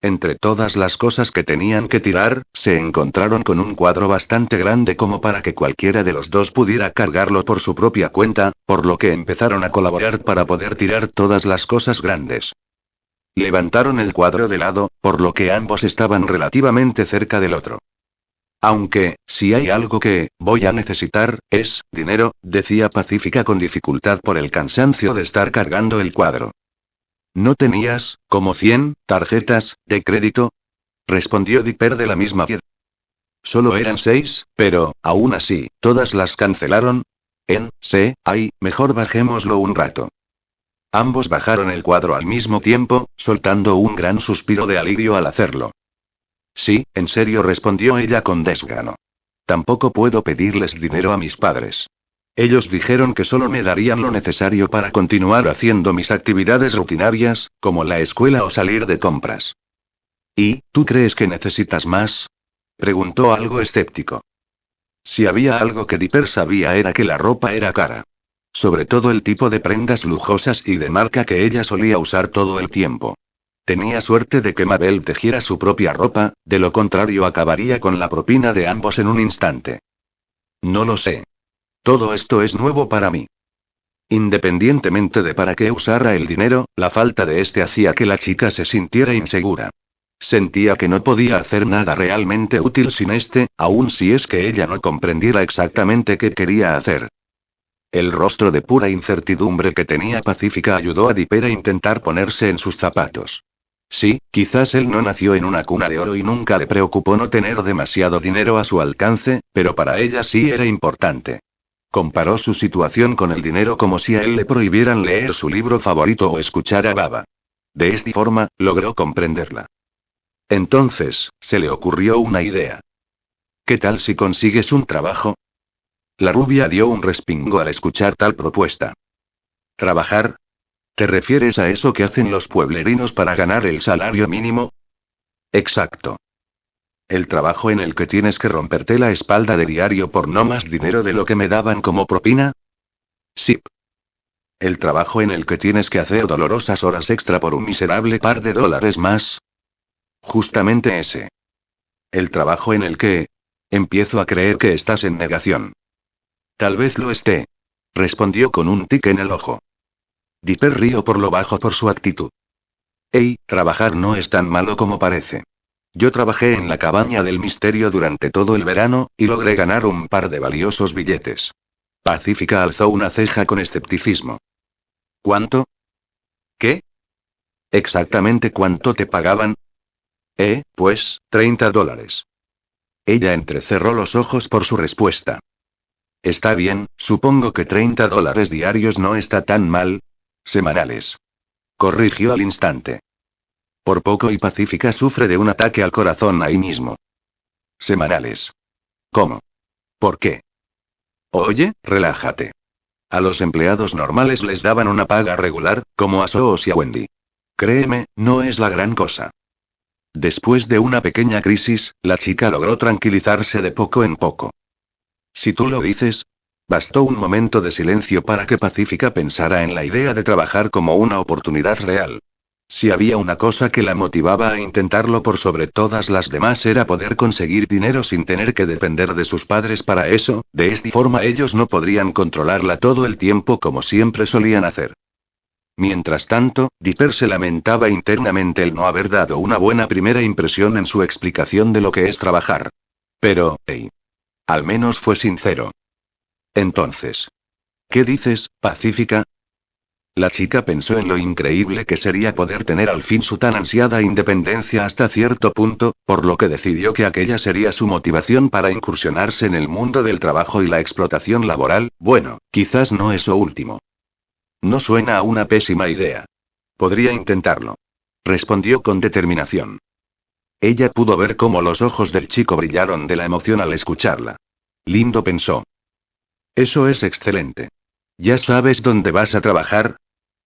Entre todas las cosas que tenían que tirar, se encontraron con un cuadro bastante grande como para que cualquiera de los dos pudiera cargarlo por su propia cuenta, por lo que empezaron a colaborar para poder tirar todas las cosas grandes. Levantaron el cuadro de lado, por lo que ambos estaban relativamente cerca del otro. Aunque, si hay algo que voy a necesitar, es dinero, decía Pacífica con dificultad por el cansancio de estar cargando el cuadro. ¿No tenías, como 100, tarjetas de crédito? Respondió Dipper de la misma piedra. Solo eran 6, pero, aún así, todas las cancelaron. Mejor bajémoslo un rato. Ambos bajaron el cuadro al mismo tiempo, soltando un gran suspiro de alivio al hacerlo. Sí, en serio, respondió ella con desgano. Tampoco puedo pedirles dinero a mis padres. Ellos dijeron que solo me darían lo necesario para continuar haciendo mis actividades rutinarias, como la escuela o salir de compras. ¿Y, tú crees que necesitas más? Preguntó algo escéptico. Si había algo que Dipper sabía era que la ropa era cara. Sobre todo el tipo de prendas lujosas y de marca que ella solía usar todo el tiempo. Tenía suerte de que Mabel tejiera su propia ropa, de lo contrario acabaría con la propina de ambos en un instante. No lo sé. Todo esto es nuevo para mí. Independientemente de para qué usara el dinero, la falta de este hacía que la chica se sintiera insegura. Sentía que no podía hacer nada realmente útil sin este, aun si es que ella no comprendiera exactamente qué quería hacer. El rostro de pura incertidumbre que tenía Pacífica ayudó a Dipper a intentar ponerse en sus zapatos. Sí, quizás él no nació en una cuna de oro y nunca le preocupó no tener demasiado dinero a su alcance, pero para ella sí era importante. Comparó su situación con el dinero como si a él le prohibieran leer su libro favorito o escuchar a Baba. De esta forma, logró comprenderla. Entonces, se le ocurrió una idea. ¿Qué tal si consigues un trabajo? La rubia dio un respingo al escuchar tal propuesta. ¿Trabajar? ¿Te refieres a eso que hacen los pueblerinos para ganar el salario mínimo? Exacto. El trabajo en el que tienes que romperte la espalda de diario por no más dinero de lo que me daban como propina. Sí. El trabajo en el que tienes que hacer dolorosas horas extra por un miserable par de dólares más. Justamente ese. El trabajo en el que... Empiezo a creer que estás en negación. Tal vez lo esté. Respondió con un tic en el ojo. Dipper rió por lo bajo por su actitud. Hey, trabajar no es tan malo como parece. Yo trabajé en la cabaña del misterio durante todo el verano, y logré ganar un par de valiosos billetes. Pacífica alzó una ceja con escepticismo. ¿Cuánto? ¿Qué? ¿Exactamente cuánto te pagaban? Pues, $30. Ella entrecerró los ojos por su respuesta. Está bien, supongo que $30 diarios no está tan mal. Semanales. Corrigió al instante. Por poco y Pacífica sufre de un ataque al corazón ahí mismo. Semanales. ¿Cómo? ¿Por qué? Oye, relájate. A los empleados normales les daban una paga regular, como a Soos y a Wendy. Créeme, no es la gran cosa. Después de una pequeña crisis, la chica logró tranquilizarse de poco en poco. Si tú lo dices. Bastó un momento de silencio para que Pacífica pensara en la idea de trabajar como una oportunidad real. Si había una cosa que la motivaba a intentarlo por sobre todas las demás era poder conseguir dinero sin tener que depender de sus padres para eso, de esta forma ellos no podrían controlarla todo el tiempo como siempre solían hacer. Mientras tanto, Dipper se lamentaba internamente el no haber dado una buena primera impresión en su explicación de lo que es trabajar. Pero, hey. Al menos fue sincero. Entonces. ¿Qué dices, Pacífica? La chica pensó en lo increíble que sería poder tener al fin su tan ansiada independencia hasta cierto punto, por lo que decidió que aquella sería su motivación para incursionarse en el mundo del trabajo y la explotación laboral. Bueno, quizás no eso último. No suena a una pésima idea. Podría intentarlo. Respondió con determinación. Ella pudo ver cómo los ojos del chico brillaron de la emoción al escucharla. Lindo pensó. Eso es excelente. ¿Ya sabes dónde vas a trabajar?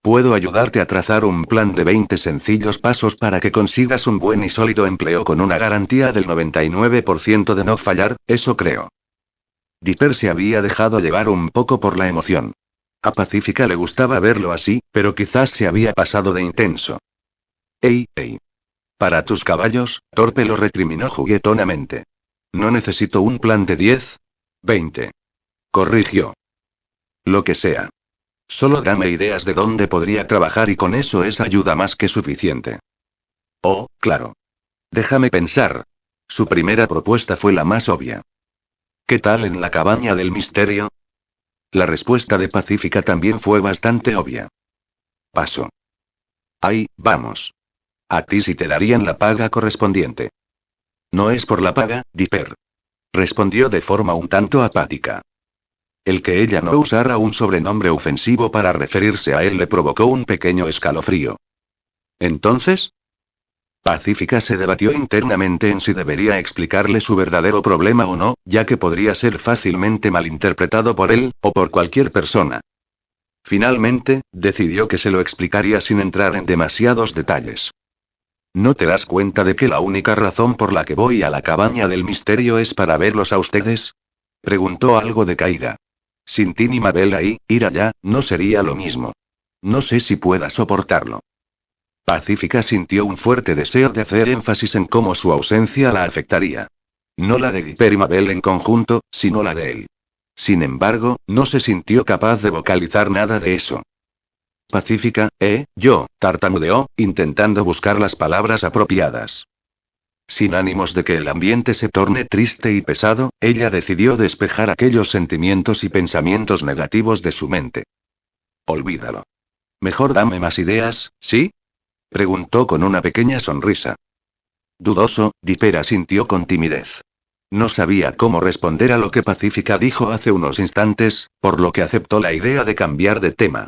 Puedo ayudarte a trazar un plan de 20 sencillos pasos para que consigas un buen y sólido empleo con una garantía del 99% de no fallar, eso creo. Dipper se había dejado llevar un poco por la emoción. A Pacífica le gustaba verlo así, pero quizás se había pasado de intenso. ¡Ey! Para tus caballos, torpe lo recriminó juguetonamente. No necesito un plan de 10. 20. Corrigió. Lo que sea. Solo dame ideas de dónde podría trabajar y con eso es ayuda más que suficiente. Oh, claro. Déjame pensar. Su primera propuesta fue la más obvia. ¿Qué tal en la cabaña del misterio? La respuesta de Pacífica también fue bastante obvia. Paso. Ahí, vamos. A ti sí te darían la paga correspondiente. No es por la paga, Dipper. Respondió de forma un tanto apática. El que ella no usara un sobrenombre ofensivo para referirse a él le provocó un pequeño escalofrío. ¿Entonces? Pacífica se debatió internamente en si debería explicarle su verdadero problema o no, ya que podría ser fácilmente malinterpretado por él, o por cualquier persona. Finalmente, decidió que se lo explicaría sin entrar en demasiados detalles. ¿No te das cuenta de que la única razón por la que voy a la cabaña del misterio es para verlos a ustedes? Preguntó algo decaída. Sin Tin y Mabel ahí, ir allá, no sería lo mismo. No sé si pueda soportarlo. Pacífica sintió un fuerte deseo de hacer énfasis en cómo su ausencia la afectaría. No la de Dipper y Mabel en conjunto, sino la de él. Sin embargo, no se sintió capaz de vocalizar nada de eso. Pacífica, yo, tartamudeó, intentando buscar las palabras apropiadas. Sin ánimos de que el ambiente se torne triste y pesado, ella decidió despejar aquellos sentimientos y pensamientos negativos de su mente. Olvídalo. Mejor dame más ideas, ¿sí? Preguntó con una pequeña sonrisa. Dudoso, Dipper asintió con timidez. No sabía cómo responder a lo que Pacífica dijo hace unos instantes, por lo que aceptó la idea de cambiar de tema.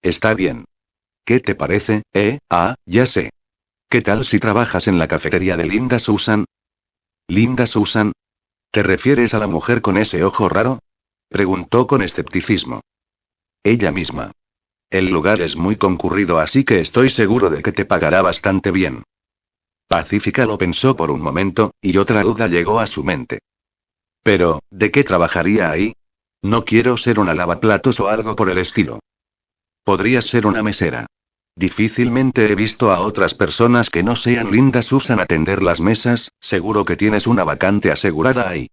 Está bien. ¿Qué te parece? Ya sé. ¿Qué tal si trabajas en la cafetería de Linda Susan? ¿Linda Susan? ¿Te refieres a la mujer con ese ojo raro? Preguntó con escepticismo. Ella misma. El lugar es muy concurrido, así que estoy seguro de que te pagará bastante bien. Pacífica lo pensó por un momento, y otra duda llegó a su mente. Pero, ¿de qué trabajaría ahí? No quiero ser una lavaplatos o algo por el estilo. Podría ser una mesera. Difícilmente he visto a otras personas que no sean Linda Susan atender las mesas, seguro que tienes una vacante asegurada ahí.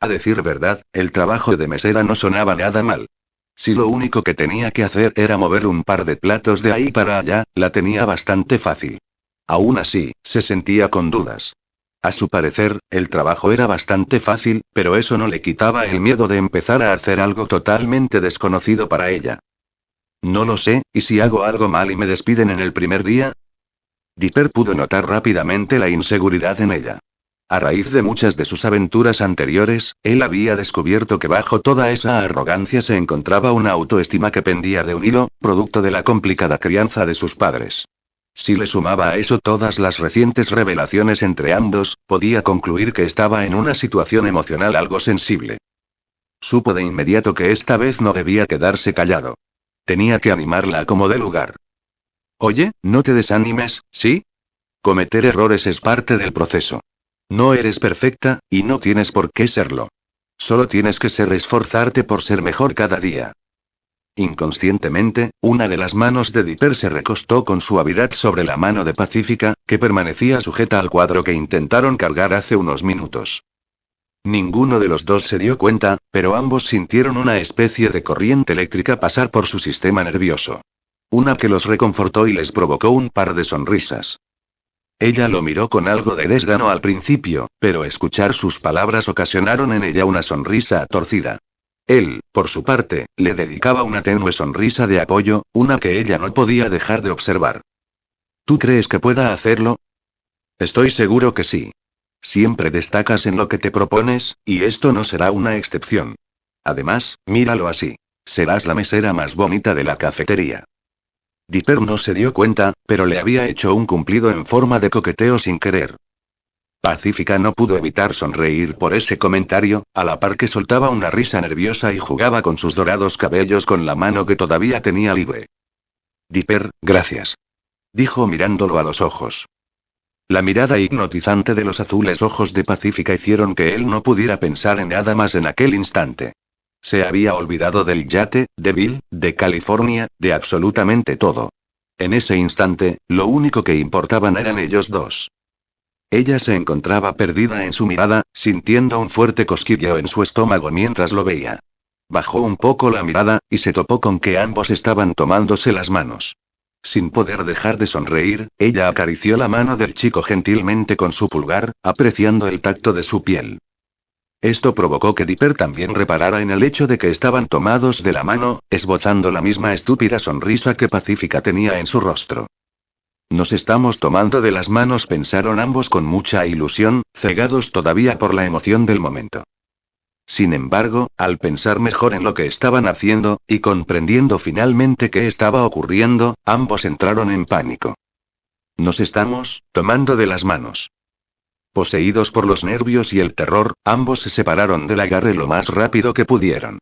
A decir verdad, el trabajo de mesera no sonaba nada mal. Si lo único que tenía que hacer era mover un par de platos de ahí para allá, la tenía bastante fácil. Aún así, se sentía con dudas. A su parecer, el trabajo era bastante fácil, pero eso no le quitaba el miedo de empezar a hacer algo totalmente desconocido para ella. No lo sé, ¿y si hago algo mal y me despiden en el primer día? Dipper pudo notar rápidamente la inseguridad en ella. A raíz de muchas de sus aventuras anteriores, él había descubierto que bajo toda esa arrogancia se encontraba una autoestima que pendía de un hilo, producto de la complicada crianza de sus padres. Si le sumaba a eso todas las recientes revelaciones entre ambos, podía concluir que estaba en una situación emocional algo sensible. Supo de inmediato que esta vez no debía quedarse callado. Tenía que animarla a como dé lugar. Oye, no te desanimes, ¿sí? Cometer errores es parte del proceso. No eres perfecta, y no tienes por qué serlo. Solo tienes que esforzarte por ser mejor cada día. Inconscientemente, una de las manos de Dipper se recostó con suavidad sobre la mano de Pacífica, que permanecía sujeta al cuadro que intentaron cargar hace unos minutos. Ninguno de los dos se dio cuenta, pero ambos sintieron una especie de corriente eléctrica pasar por su sistema nervioso. Una que los reconfortó y les provocó un par de sonrisas. Ella lo miró con algo de desgano al principio, pero escuchar sus palabras ocasionaron en ella una sonrisa torcida. Él, por su parte, le dedicaba una tenue sonrisa de apoyo, una que ella no podía dejar de observar. ¿Tú crees que pueda hacerlo? Estoy seguro que sí. Siempre destacas en lo que te propones, y esto no será una excepción. Además, míralo así. Serás la mesera más bonita de la cafetería. Dipper no se dio cuenta, pero le había hecho un cumplido en forma de coqueteo sin querer. Pacífica no pudo evitar sonreír por ese comentario, a la par que soltaba una risa nerviosa y jugaba con sus dorados cabellos con la mano que todavía tenía libre. Dipper, gracias. Dijo mirándolo a los ojos. La mirada hipnotizante de los azules ojos de Pacífica hicieron que él no pudiera pensar en nada más en aquel instante. Se había olvidado del yate, de Bill, de California, de absolutamente todo. En ese instante, lo único que importaban eran ellos dos. Ella se encontraba perdida en su mirada, sintiendo un fuerte cosquilleo en su estómago mientras lo veía. Bajó un poco la mirada, y se topó con que ambos estaban tomándose las manos. Sin poder dejar de sonreír, ella acarició la mano del chico gentilmente con su pulgar, apreciando el tacto de su piel. Esto provocó que Dipper también reparara en el hecho de que estaban tomados de la mano, esbozando la misma estúpida sonrisa que Pacífica tenía en su rostro. Nos estamos tomando de las manos, pensaron ambos con mucha ilusión, cegados todavía por la emoción del momento. Sin embargo, al pensar mejor en lo que estaban haciendo, y comprendiendo finalmente qué estaba ocurriendo, ambos entraron en pánico. Nos estamos tomando de las manos. Poseídos por los nervios y el terror, ambos se separaron del agarre lo más rápido que pudieron.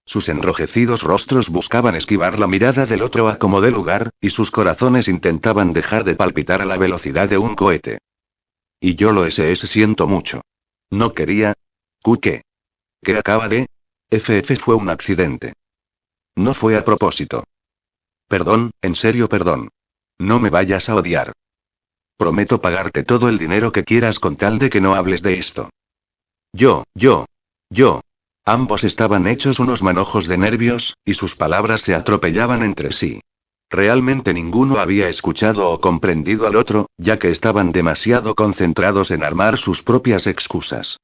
Sus enrojecidos rostros buscaban esquivar la mirada del otro a como de lugar, y sus corazones intentaban dejar de palpitar a la velocidad de un cohete. Y yo lo siento mucho. No quería. ¿Qué? ¿Qué acaba de? Fue un accidente. No fue a propósito. Perdón, en serio perdón. No me vayas a odiar. Prometo pagarte todo el dinero que quieras con tal de que no hables de esto. Yo. Ambos estaban hechos unos manojos de nervios, y sus palabras se atropellaban entre sí. Realmente ninguno había escuchado o comprendido al otro, ya que estaban demasiado concentrados en armar sus propias excusas.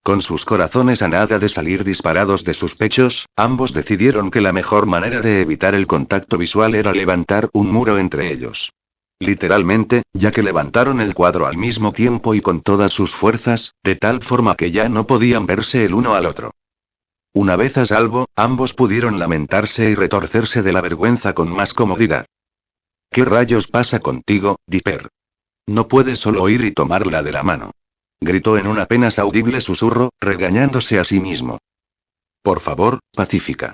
Con sus corazones a nada de salir disparados de sus pechos, ambos decidieron que la mejor manera de evitar el contacto visual era levantar un muro entre ellos. Literalmente, ya que levantaron el cuadro al mismo tiempo y con todas sus fuerzas, de tal forma que ya no podían verse el uno al otro. Una vez a salvo, ambos pudieron lamentarse y retorcerse de la vergüenza con más comodidad. ¿Qué rayos pasa contigo, Dipper? No puedes solo oír y tomarla de la mano. Gritó en un apenas audible susurro, regañándose a sí mismo. Por favor, Pacífica.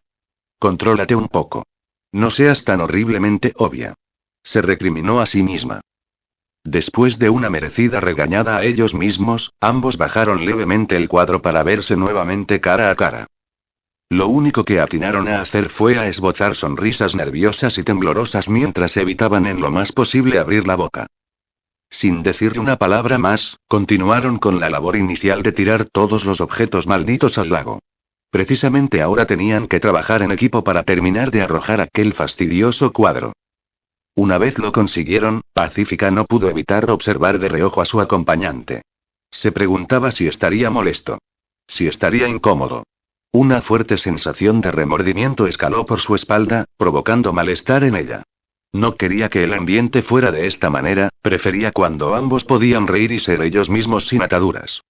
Contrólate un poco. No seas tan horriblemente obvia. Se recriminó a sí misma. Después de una merecida regañada a ellos mismos, ambos bajaron levemente el cuadro para verse nuevamente cara a cara. Lo único que atinaron a hacer fue a esbozar sonrisas nerviosas y temblorosas mientras evitaban en lo más posible abrir la boca. Sin decir una palabra más, continuaron con la labor inicial de tirar todos los objetos malditos al lago. Precisamente ahora tenían que trabajar en equipo para terminar de arrojar aquel fastidioso cuadro. Una vez lo consiguieron, Pacífica no pudo evitar observar de reojo a su acompañante. Se preguntaba si estaría molesto. Si estaría incómodo. Una fuerte sensación de remordimiento escaló por su espalda, provocando malestar en ella. No quería que el ambiente fuera de esta manera, prefería cuando ambos podían reír y ser ellos mismos sin ataduras.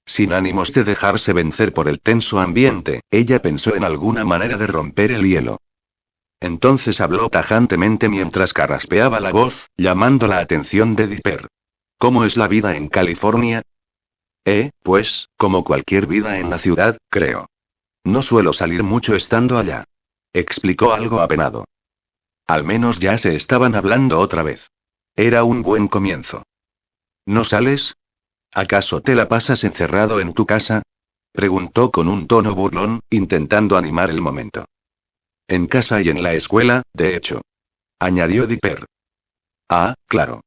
Sin ánimos de dejarse vencer por el tenso ambiente, ella pensó en alguna manera de romper el hielo. Entonces habló tajantemente mientras carraspeaba la voz, llamando la atención de Dipper. ¿Cómo es la vida en California? Pues, como cualquier vida en la ciudad, creo. No suelo salir mucho estando allá. Explicó algo apenado. Al menos ya se estaban hablando otra vez. Era un buen comienzo. ¿No sales? ¿Acaso te la pasas encerrado en tu casa? Preguntó con un tono burlón, intentando animar el momento. En casa y en la escuela, de hecho. Añadió Dipper. Ah, claro.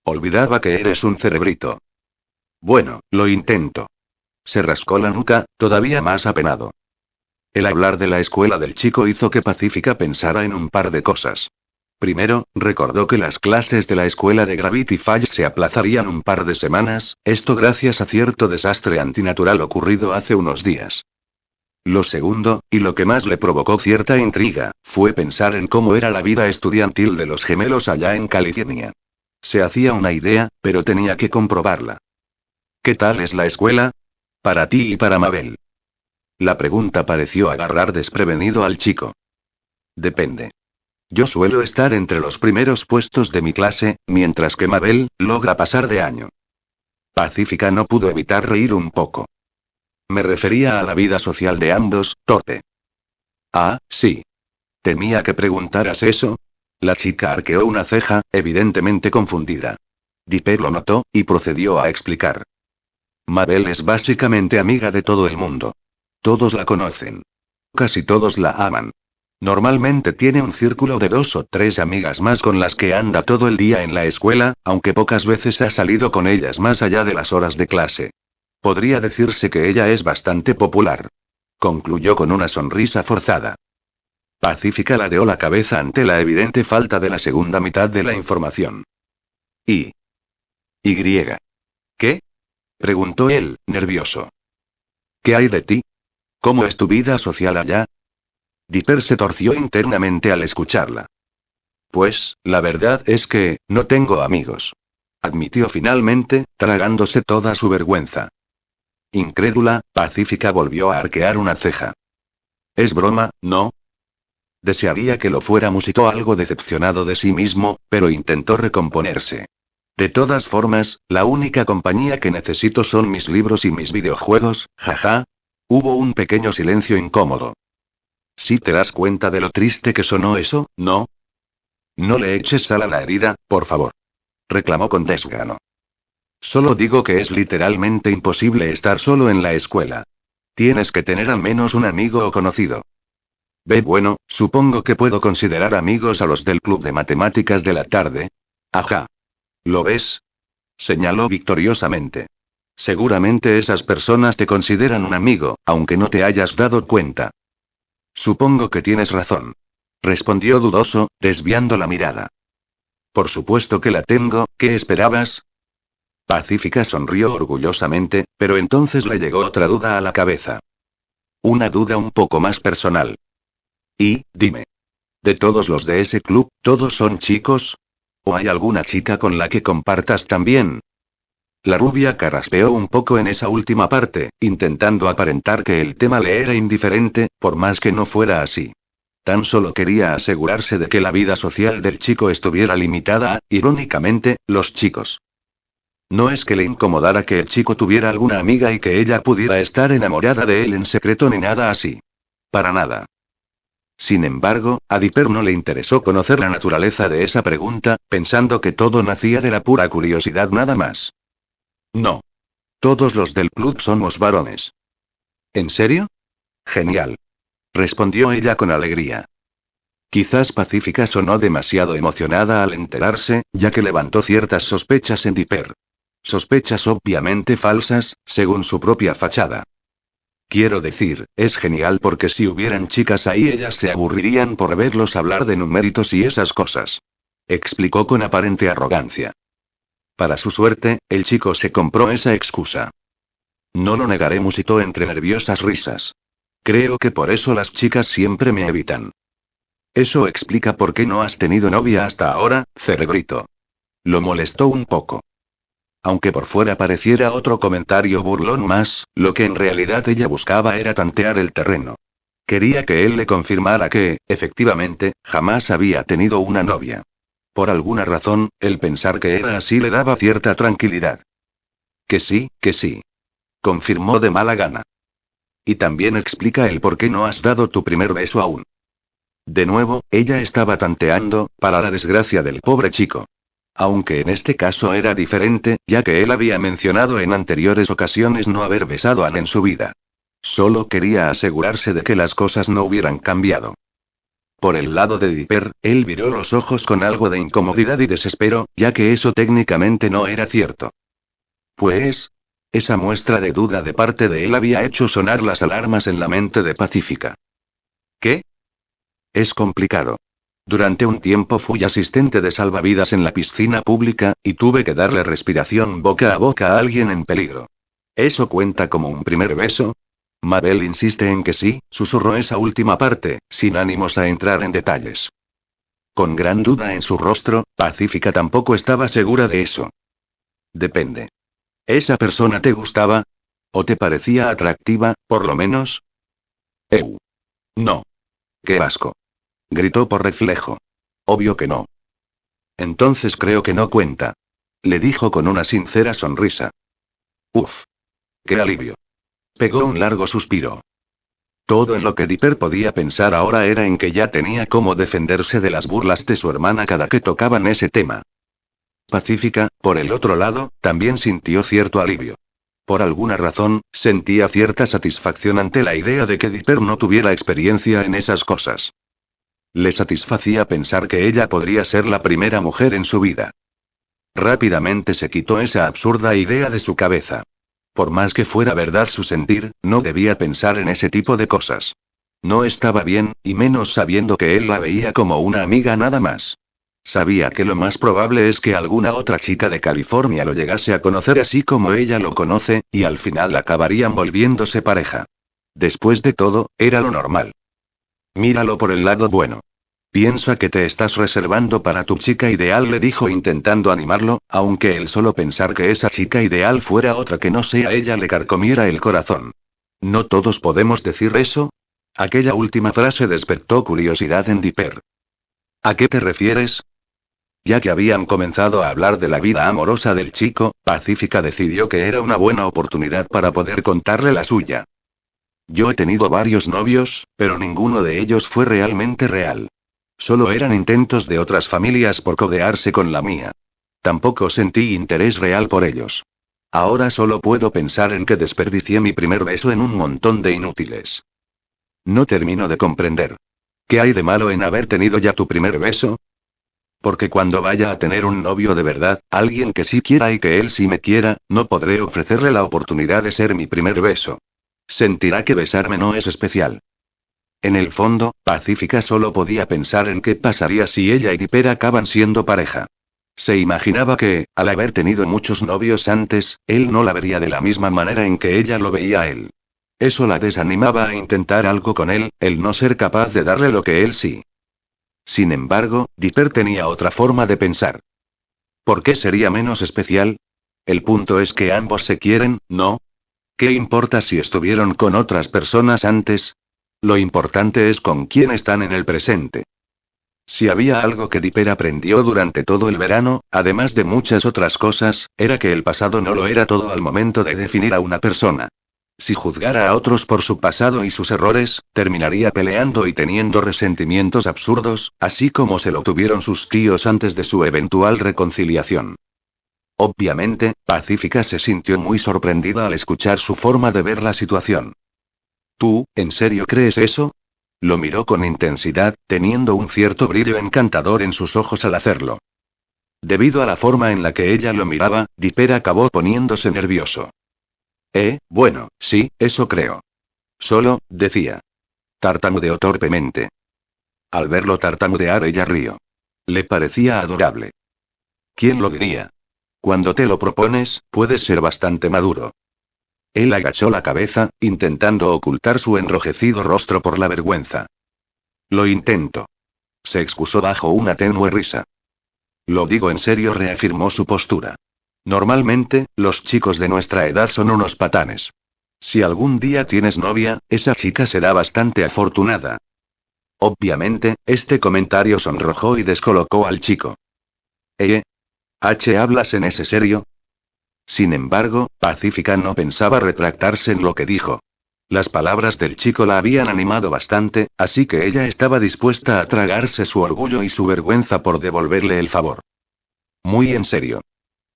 Olvidaba que eres un cerebrito. Bueno, lo intento. Se rascó la nuca, todavía más apenado. El hablar de la escuela del chico hizo que Pacífica pensara en un par de cosas. Primero, recordó que las clases de la escuela de Gravity Falls se aplazarían un par de semanas, esto gracias a cierto desastre antinatural ocurrido hace unos días. Lo segundo, y lo que más le provocó cierta intriga, fue pensar en cómo era la vida estudiantil de los gemelos allá en California. Se hacía una idea, pero tenía que comprobarla. ¿Qué tal es la escuela? Para ti y para Mabel. La pregunta pareció agarrar desprevenido al chico. Depende. Yo suelo estar entre los primeros puestos de mi clase, mientras que Mabel logra pasar de año. Pacífica no pudo evitar reír un poco. Me refería a la vida social de ambos, torpe. Ah, sí. Temía que preguntaras eso. La chica arqueó una ceja, evidentemente confundida. Dipper lo notó, y procedió a explicar. Mabel es básicamente amiga de todo el mundo. Todos la conocen. Casi todos la aman. Normalmente tiene un círculo de 2 o 3 amigas más con las que anda todo el día en la escuela, aunque pocas veces ha salido con ellas más allá de las horas de clase. Podría decirse que ella es bastante popular. Concluyó con una sonrisa forzada. Pacífica ladeó la cabeza ante la evidente falta de la segunda mitad de la información. ¿Y? ¿Qué? Preguntó él, nervioso. ¿Qué hay de ti? ¿Cómo es tu vida social allá? Dipper se torció internamente al escucharla. Pues, la verdad es que, no tengo amigos. Admitió finalmente, tragándose toda su vergüenza. Incrédula, Pacífica volvió a arquear una ceja. Es broma, ¿no? Desearía que lo fuera, musitó algo decepcionado de sí mismo, pero intentó recomponerse. De todas formas, la única compañía que necesito son mis libros y mis videojuegos, jaja. Hubo un pequeño silencio incómodo. ¿Sí te das cuenta de lo triste que sonó eso, no? No le eches sal a la herida, por favor. Reclamó con desgano. Solo digo que es literalmente imposible estar solo en la escuela. Tienes que tener al menos un amigo o conocido. Bueno, supongo que puedo considerar amigos a los del club de matemáticas de la tarde. Ajá. ¿Lo ves? Señaló victoriosamente. Seguramente esas personas te consideran un amigo, aunque no te hayas dado cuenta. Supongo que tienes razón. Respondió dudoso, desviando la mirada. Por supuesto que la tengo, ¿qué esperabas? Pacífica sonrió orgullosamente, pero entonces le llegó otra duda a la cabeza. Una duda un poco más personal. Y, dime. ¿De todos los de ese club, todos son chicos? ¿O hay alguna chica con la que compartas también? La rubia carraspeó un poco en esa última parte, intentando aparentar que el tema le era indiferente, por más que no fuera así. Tan solo quería asegurarse de que la vida social del chico estuviera limitada a, irónicamente, los chicos. No es que le incomodara que el chico tuviera alguna amiga y que ella pudiera estar enamorada de él en secreto ni nada así. Para nada. Sin embargo, a Dipper no le interesó conocer la naturaleza de esa pregunta, pensando que todo nacía de la pura curiosidad nada más. No. Todos los del club somos varones. ¿En serio? Genial. Respondió ella con alegría. Quizás Pacífica sonó demasiado emocionada al enterarse, ya que levantó ciertas sospechas en Dipper. Sospechas obviamente falsas, según su propia fachada. Quiero decir, es genial porque si hubieran chicas ahí ellas se aburrirían por verlos hablar de numeritos y esas cosas. Explicó con aparente arrogancia. Para su suerte, el chico se compró esa excusa. No lo negaré, musitó entre nerviosas risas. Creo que por eso las chicas siempre me evitan. Eso explica por qué no has tenido novia hasta ahora, cerebrito. Lo molestó un poco. Aunque por fuera pareciera otro comentario burlón más, lo que en realidad ella buscaba era tantear el terreno. Quería que él le confirmara que, efectivamente, jamás había tenido una novia. Por alguna razón, el pensar que era así le daba cierta tranquilidad. Que sí, confirmó de mala gana. Y también explica el por qué no has dado tu primer beso aún. De nuevo, ella estaba tanteando, para la desgracia del pobre chico. Aunque en este caso era diferente, ya que él había mencionado en anteriores ocasiones no haber besado a Anne en su vida. Solo quería asegurarse de que las cosas no hubieran cambiado. Por el lado de Dipper, él viró los ojos con algo de incomodidad y desespero, ya que eso técnicamente no era cierto. Pues, esa muestra de duda de parte de él había hecho sonar las alarmas en la mente de Pacífica. ¿Qué? Es complicado. Durante un tiempo fui asistente de salvavidas en la piscina pública, y tuve que darle respiración boca a boca a alguien en peligro. ¿Eso cuenta como un primer beso? Mabel insiste en que sí, susurró esa última parte, sin ánimos a entrar en detalles. Con gran duda en su rostro, Pacífica tampoco estaba segura de eso. Depende. ¿Esa persona te gustaba? ¿O te parecía atractiva, por lo menos? No. ¡Qué asco! Gritó por reflejo. Obvio que no. Entonces creo que no cuenta. Le dijo con una sincera sonrisa. Uf. ¡Qué alivio! Pegó un largo suspiro. Todo en lo que Dipper podía pensar ahora era en que ya tenía cómo defenderse de las burlas de su hermana cada que tocaban ese tema. Pacífica, por el otro lado, también sintió cierto alivio. Por alguna razón, sentía cierta satisfacción ante la idea de que Dipper no tuviera experiencia en esas cosas. Le satisfacía pensar que ella podría ser la primera mujer en su vida. Rápidamente se quitó esa absurda idea de su cabeza. Por más que fuera verdad su sentir, no debía pensar en ese tipo de cosas. No estaba bien, y menos sabiendo que él la veía como una amiga nada más. Sabía que lo más probable es que alguna otra chica de California lo llegase a conocer así como ella lo conoce, y al final acabarían volviéndose pareja. Después de todo, era lo normal. Míralo por el lado bueno. Piensa que te estás reservando para tu chica ideal, le dijo intentando animarlo, aunque el solo pensar que esa chica ideal fuera otra que no sea ella le carcomiera el corazón. ¿No todos podemos decir eso? Aquella última frase despertó curiosidad en Dipper. ¿A qué te refieres? Ya que habían comenzado a hablar de la vida amorosa del chico, Pacífica decidió que era una buena oportunidad para poder contarle la suya. Yo he tenido varios novios, pero ninguno de ellos fue realmente real. Solo eran intentos de otras familias por codearse con la mía. Tampoco sentí interés real por ellos. Ahora solo puedo pensar en que desperdicié mi primer beso en un montón de inútiles. No termino de comprender. ¿Qué hay de malo en haber tenido ya tu primer beso? Porque cuando vaya a tener un novio de verdad, alguien que sí quiera y que él sí me quiera, no podré ofrecerle la oportunidad de ser mi primer beso. Sentirá que besarme no es especial. En el fondo, Pacífica solo podía pensar en qué pasaría si ella y Dipper acaban siendo pareja. Se imaginaba que, al haber tenido muchos novios antes, él no la vería de la misma manera en que ella lo veía a él. Eso la desanimaba a intentar algo con él, el no ser capaz de darle lo que él sí. Sin embargo, Dipper tenía otra forma de pensar. ¿Por qué sería menos especial? El punto es que ambos se quieren, ¿no? ¿Qué importa si estuvieron con otras personas antes? Lo importante es con quién están en el presente. Si había algo que Dipper aprendió durante todo el verano, además de muchas otras cosas, era que el pasado no lo era todo al momento de definir a una persona. Si juzgara a otros por su pasado y sus errores, terminaría peleando y teniendo resentimientos absurdos, así como se lo tuvieron sus tíos antes de su eventual reconciliación. Obviamente, Pacífica se sintió muy sorprendida al escuchar su forma de ver la situación. ¿Tú, en serio crees eso? Lo miró con intensidad, teniendo un cierto brillo encantador en sus ojos al hacerlo. Debido a la forma en la que ella lo miraba, Dipper acabó poniéndose nervioso. Bueno, sí, eso creo. Solo, decía. Tartamudeó torpemente. Al verlo tartamudear ella rió. Le parecía adorable. ¿Quién lo diría? Cuando te lo propones, puedes ser bastante maduro. Él agachó la cabeza, intentando ocultar su enrojecido rostro por la vergüenza. Lo intento. Se excusó bajo una tenue risa. Lo digo en serio, reafirmó su postura. Normalmente, los chicos de nuestra edad son unos patanes. Si algún día tienes novia, esa chica será bastante afortunada. Obviamente, este comentario sonrojó y descolocó al chico. ¿Hablas en ese serio? Sin embargo, Pacífica no pensaba retractarse en lo que dijo. Las palabras del chico la habían animado bastante, así que ella estaba dispuesta a tragarse su orgullo y su vergüenza por devolverle el favor. Muy en serio.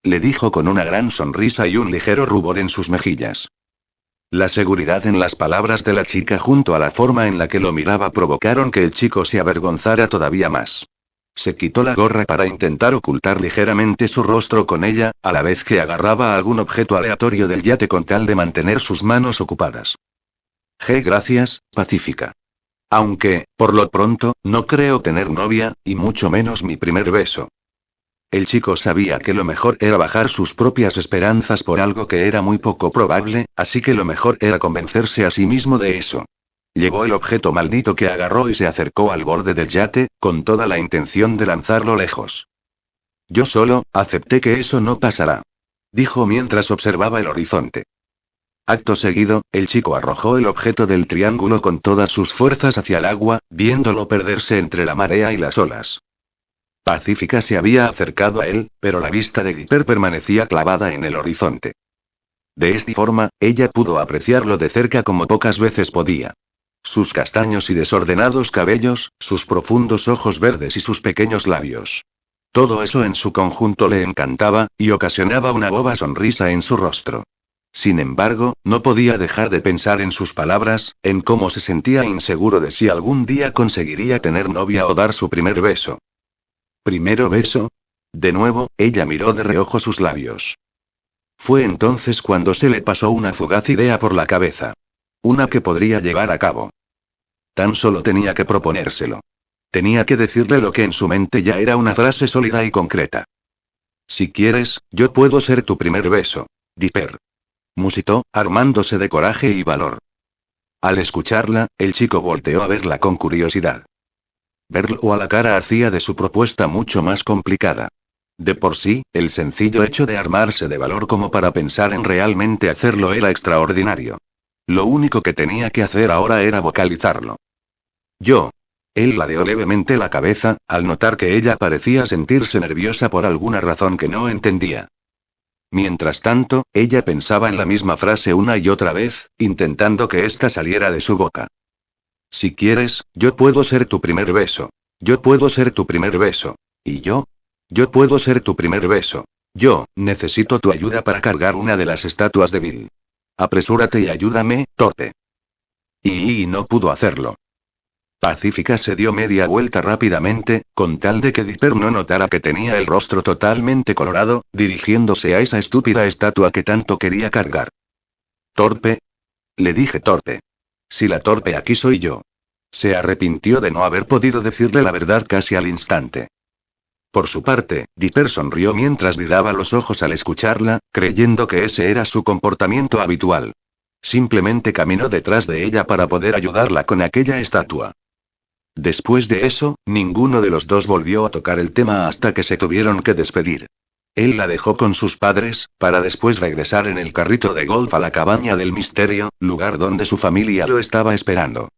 Le dijo con una gran sonrisa y un ligero rubor en sus mejillas. La seguridad en las palabras de la chica junto a la forma en la que lo miraba provocaron que el chico se avergonzara todavía más. Se quitó la gorra para intentar ocultar ligeramente su rostro con ella, a la vez que agarraba algún objeto aleatorio del yate con tal de mantener sus manos ocupadas. Gracias, Pacífica. Aunque, por lo pronto, no creo tener novia, y mucho menos mi primer beso. El chico sabía que lo mejor era bajar sus propias esperanzas por algo que era muy poco probable, así que lo mejor era convencerse a sí mismo de eso. Llevó el objeto maldito que agarró y se acercó al borde del yate, con toda la intención de lanzarlo lejos. Yo solo, acepté que eso no pasará. Dijo mientras observaba el horizonte. Acto seguido, el chico arrojó el objeto del triángulo con todas sus fuerzas hacia el agua, viéndolo perderse entre la marea y las olas. Pacífica se había acercado a él, pero la vista de Dipper permanecía clavada en el horizonte. De esta forma, ella pudo apreciarlo de cerca como pocas veces podía. Sus castaños y desordenados cabellos, sus profundos ojos verdes y sus pequeños labios. Todo eso en su conjunto le encantaba, y ocasionaba una boba sonrisa en su rostro. Sin embargo, no podía dejar de pensar en sus palabras, en cómo se sentía inseguro de si algún día conseguiría tener novia o dar su primer beso. ¿Primero beso? De nuevo, ella miró de reojo sus labios. Fue entonces cuando se le pasó una fugaz idea por la cabeza. Una que podría llevar a cabo. Tan solo tenía que proponérselo. Tenía que decirle lo que en su mente ya era una frase sólida y concreta. Si quieres, yo puedo ser tu primer beso, Dipper. Musitó, armándose de coraje y valor. Al escucharla, el chico volteó a verla con curiosidad. Verlo a la cara hacía de su propuesta mucho más complicada. De por sí, el sencillo hecho de armarse de valor como para pensar en realmente hacerlo era extraordinario. Lo único que tenía que hacer ahora era vocalizarlo. Yo. Él ladeó levemente la cabeza, al notar que ella parecía sentirse nerviosa por alguna razón que no entendía. Mientras tanto, ella pensaba en la misma frase una y otra vez, intentando que ésta saliera de su boca. Si quieres, yo puedo ser tu primer beso. Yo puedo ser tu primer beso. ¿Y yo? Yo puedo ser tu primer beso. Yo, necesito tu ayuda para cargar una de las estatuas de Bill. Apresúrate y ayúdame, torpe. Y no pudo hacerlo. Pacífica se dio media vuelta rápidamente, con tal de que Dipper no notara que tenía el rostro totalmente colorado, dirigiéndose a esa estúpida estatua que tanto quería cargar. ¿Torpe? Le dije torpe. Si la torpe aquí soy yo. Se arrepintió de no haber podido decirle la verdad casi al instante. Por su parte, Dipper sonrió mientras viraba los ojos al escucharla, creyendo que ese era su comportamiento habitual. Simplemente caminó detrás de ella para poder ayudarla con aquella estatua. Después de eso, ninguno de los dos volvió a tocar el tema hasta que se tuvieron que despedir. Él la dejó con sus padres, para después regresar en el carrito de golf a la cabaña del misterio, lugar donde su familia lo estaba esperando.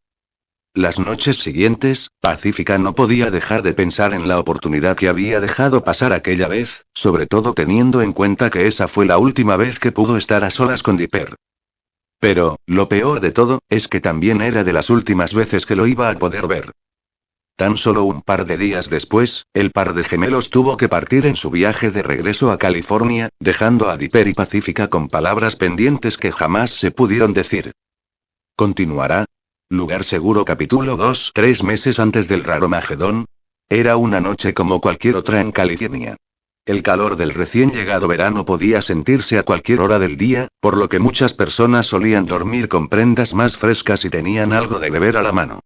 Las noches siguientes, Pacífica no podía dejar de pensar en la oportunidad que había dejado pasar aquella vez, sobre todo teniendo en cuenta que esa fue la última vez que pudo estar a solas con Dipper. Pero, lo peor de todo, es que también era de las últimas veces que lo iba a poder ver. Tan solo un par de días después, el par de gemelos tuvo que partir en su viaje de regreso a California, dejando a Dipper y Pacífica con palabras pendientes que jamás se pudieron decir. Continuará. Lugar seguro capítulo 2. 3 meses antes del Raromagedón. Era una noche como cualquier otra en California. El calor del recién llegado verano podía sentirse a cualquier hora del día, por lo que muchas personas solían dormir con prendas más frescas y tenían algo de beber a la mano.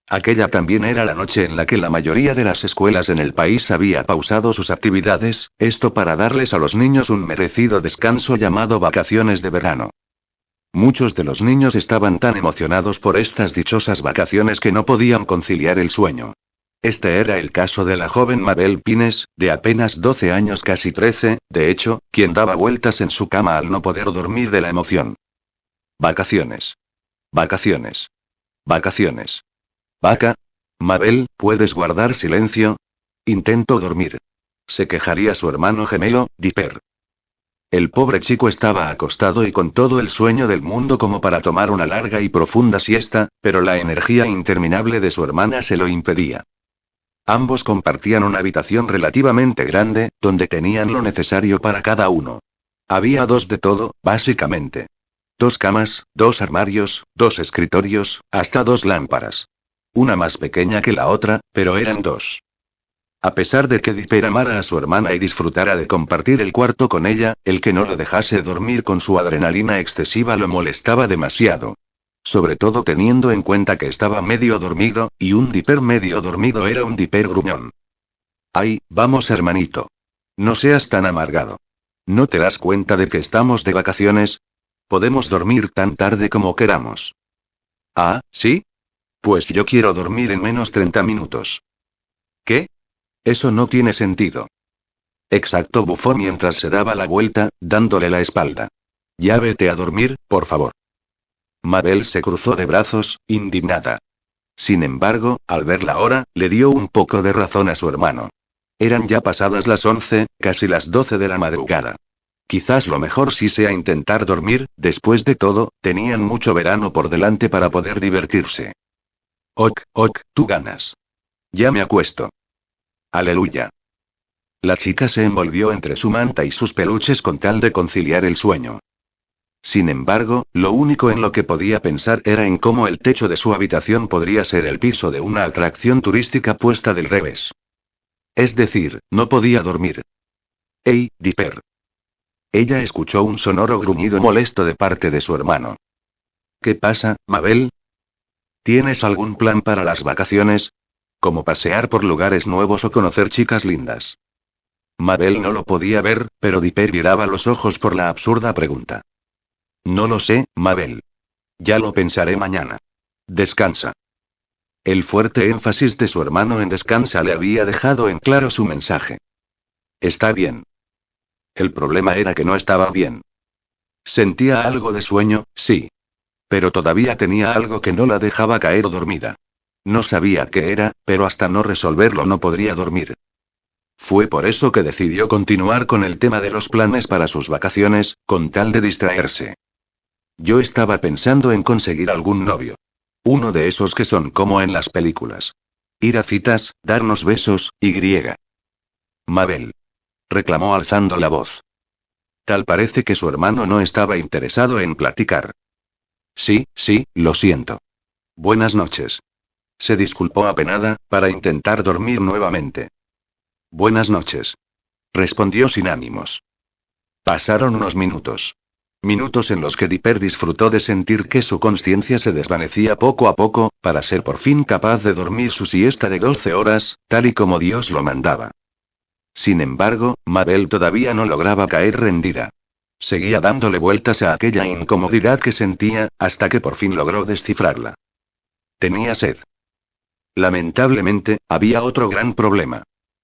Aquella también era la noche en la que la mayoría de las escuelas en el país había pausado sus actividades, esto para darles a los niños un merecido descanso llamado vacaciones de verano. Muchos de los niños estaban tan emocionados por estas dichosas vacaciones que no podían conciliar el sueño. Este era el caso de la joven Mabel Pines, de apenas 12 años, casi 13, de hecho, quien daba vueltas en su cama al no poder dormir de la emoción. Vacaciones. Vacaciones. Vacaciones. Mabel, ¿puedes guardar silencio? Intento dormir. Se quejaría su hermano gemelo, Dipper. El pobre chico estaba acostado y con todo el sueño del mundo como para tomar una larga y profunda siesta, pero la energía interminable de su hermana se lo impedía. Ambos compartían una habitación relativamente grande, donde tenían lo necesario para cada uno. Había dos de todo, básicamente. 2 camas, 2 armarios, 2 escritorios, hasta 2 lámparas. Una más pequeña que la otra, pero eran 2. A pesar de que Dipper amara a su hermana y disfrutara de compartir el cuarto con ella, el que no lo dejase dormir con su adrenalina excesiva lo molestaba demasiado. Sobre todo teniendo en cuenta que estaba medio dormido, y un Dipper medio dormido era un Dipper gruñón. Ay, vamos hermanito. No seas tan amargado. ¿No te das cuenta de que estamos de vacaciones? Podemos dormir tan tarde como queramos. Ah, ¿sí? Pues yo quiero dormir en menos 30 minutos. ¿Qué? Eso no tiene sentido. Exacto, bufó mientras se daba la vuelta, dándole la espalda. Ya vete a dormir, por favor. Mabel se cruzó de brazos, indignada. Sin embargo, al ver la hora, le dio un poco de razón a su hermano. Eran ya pasadas las 11, casi las 12 de la madrugada. Quizás lo mejor sí sea intentar dormir, después de todo, tenían mucho verano por delante para poder divertirse. Ok, tú ganas. Ya me acuesto. Aleluya. La chica se envolvió entre su manta y sus peluches con tal de conciliar el sueño. Sin embargo, lo único en lo que podía pensar era en cómo el techo de su habitación podría ser el piso de una atracción turística puesta del revés. Es decir, no podía dormir. ¡Ey, Dipper! Ella escuchó un sonoro gruñido molesto de parte de su hermano. ¿Qué pasa, Mabel? ¿Tienes algún plan para las vacaciones? Como pasear por lugares nuevos o conocer chicas lindas. Mabel no lo podía ver, pero Dipper giraba los ojos por la absurda pregunta. No lo sé, Mabel. Ya lo pensaré mañana. Descansa. El fuerte énfasis de su hermano en descansa le había dejado en claro su mensaje. Está bien. El problema era que no estaba bien. Sentía algo de sueño, sí. Pero todavía tenía algo que no la dejaba caer dormida. No sabía qué era, pero hasta no resolverlo no podría dormir. Fue por eso que decidió continuar con el tema de los planes para sus vacaciones, con tal de distraerse. Yo estaba pensando en conseguir algún novio. Uno de esos que son como en las películas. Ir a citas, darnos besos, y. Mabel. Reclamó alzando la voz. Tal parece que su hermano no estaba interesado en platicar. Sí, sí, lo siento. Buenas noches. Se disculpó apenada, para intentar dormir nuevamente. Buenas noches. Respondió sin ánimos. Pasaron unos minutos. Minutos en los que Dipper disfrutó de sentir que su conciencia se desvanecía poco a poco, para ser por fin capaz de dormir su siesta de 12 horas, tal y como Dios lo mandaba. Sin embargo, Mabel todavía no lograba caer rendida. Seguía dándole vueltas a aquella incomodidad que sentía, hasta que por fin logró descifrarla. Tenía sed. Lamentablemente, había otro gran problema.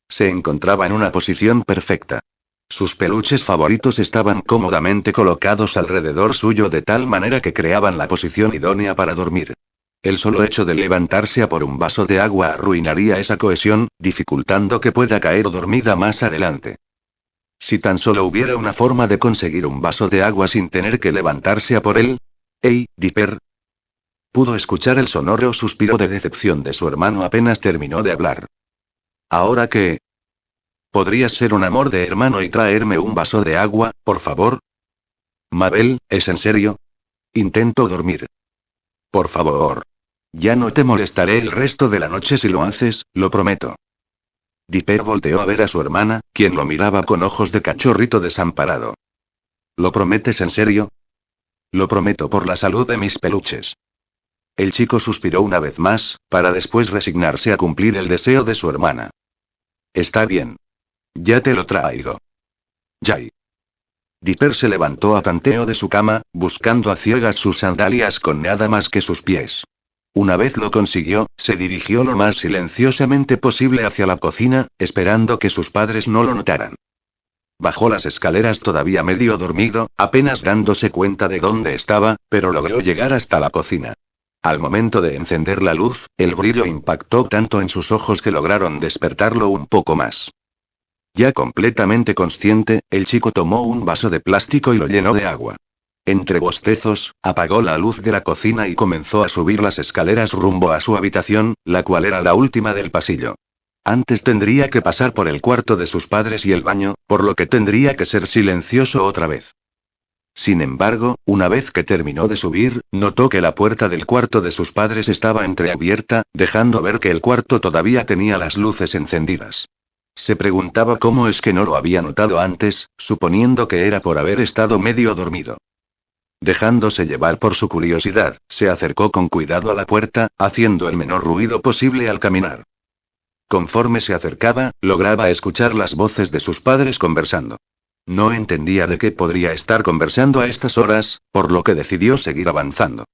Se encontraba en una posición perfecta. Sus peluches favoritos estaban cómodamente colocados alrededor suyo de tal manera que creaban la posición idónea para dormir. El solo hecho de levantarse a por un vaso de agua arruinaría esa cohesión, dificultando que pueda caer dormida más adelante. Si tan solo hubiera una forma de conseguir un vaso de agua sin tener que levantarse a por él. ¡Ey, Dipper! Pudo escuchar el sonoro suspiro de decepción de su hermano apenas terminó de hablar. ¿Ahora qué? ¿Podrías ser un amor de hermano y traerme un vaso de agua, por favor? Mabel, ¿es en serio? Intento dormir. Por favor. Ya no te molestaré el resto de la noche si lo haces, lo prometo. Dipper volteó a ver a su hermana, quien lo miraba con ojos de cachorrito desamparado. ¿Lo prometes en serio? Lo prometo por la salud de mis peluches. El chico suspiró una vez más, para después resignarse a cumplir el deseo de su hermana. Está bien. Ya te lo traigo. Jay. Dipper se levantó a tanteo de su cama, buscando a ciegas sus sandalias con nada más que sus pies. Una vez lo consiguió, se dirigió lo más silenciosamente posible hacia la cocina, esperando que sus padres no lo notaran. Bajó las escaleras todavía medio dormido, apenas dándose cuenta de dónde estaba, pero logró llegar hasta la cocina. Al momento de encender la luz, el brillo impactó tanto en sus ojos que lograron despertarlo un poco más. Ya completamente consciente, el chico tomó un vaso de plástico y lo llenó de agua. Entre bostezos, apagó la luz de la cocina y comenzó a subir las escaleras rumbo a su habitación, la cual era la última del pasillo. Antes tendría que pasar por el cuarto de sus padres y el baño, por lo que tendría que ser silencioso otra vez. Sin embargo, una vez que terminó de subir, notó que la puerta del cuarto de sus padres estaba entreabierta, dejando ver que el cuarto todavía tenía las luces encendidas. Se preguntaba cómo es que no lo había notado antes, suponiendo que era por haber estado medio dormido. Dejándose llevar por su curiosidad, se acercó con cuidado a la puerta, haciendo el menor ruido posible al caminar. Conforme se acercaba, lograba escuchar las voces de sus padres conversando. No entendía de qué podría estar conversando a estas horas, por lo que decidió seguir avanzando.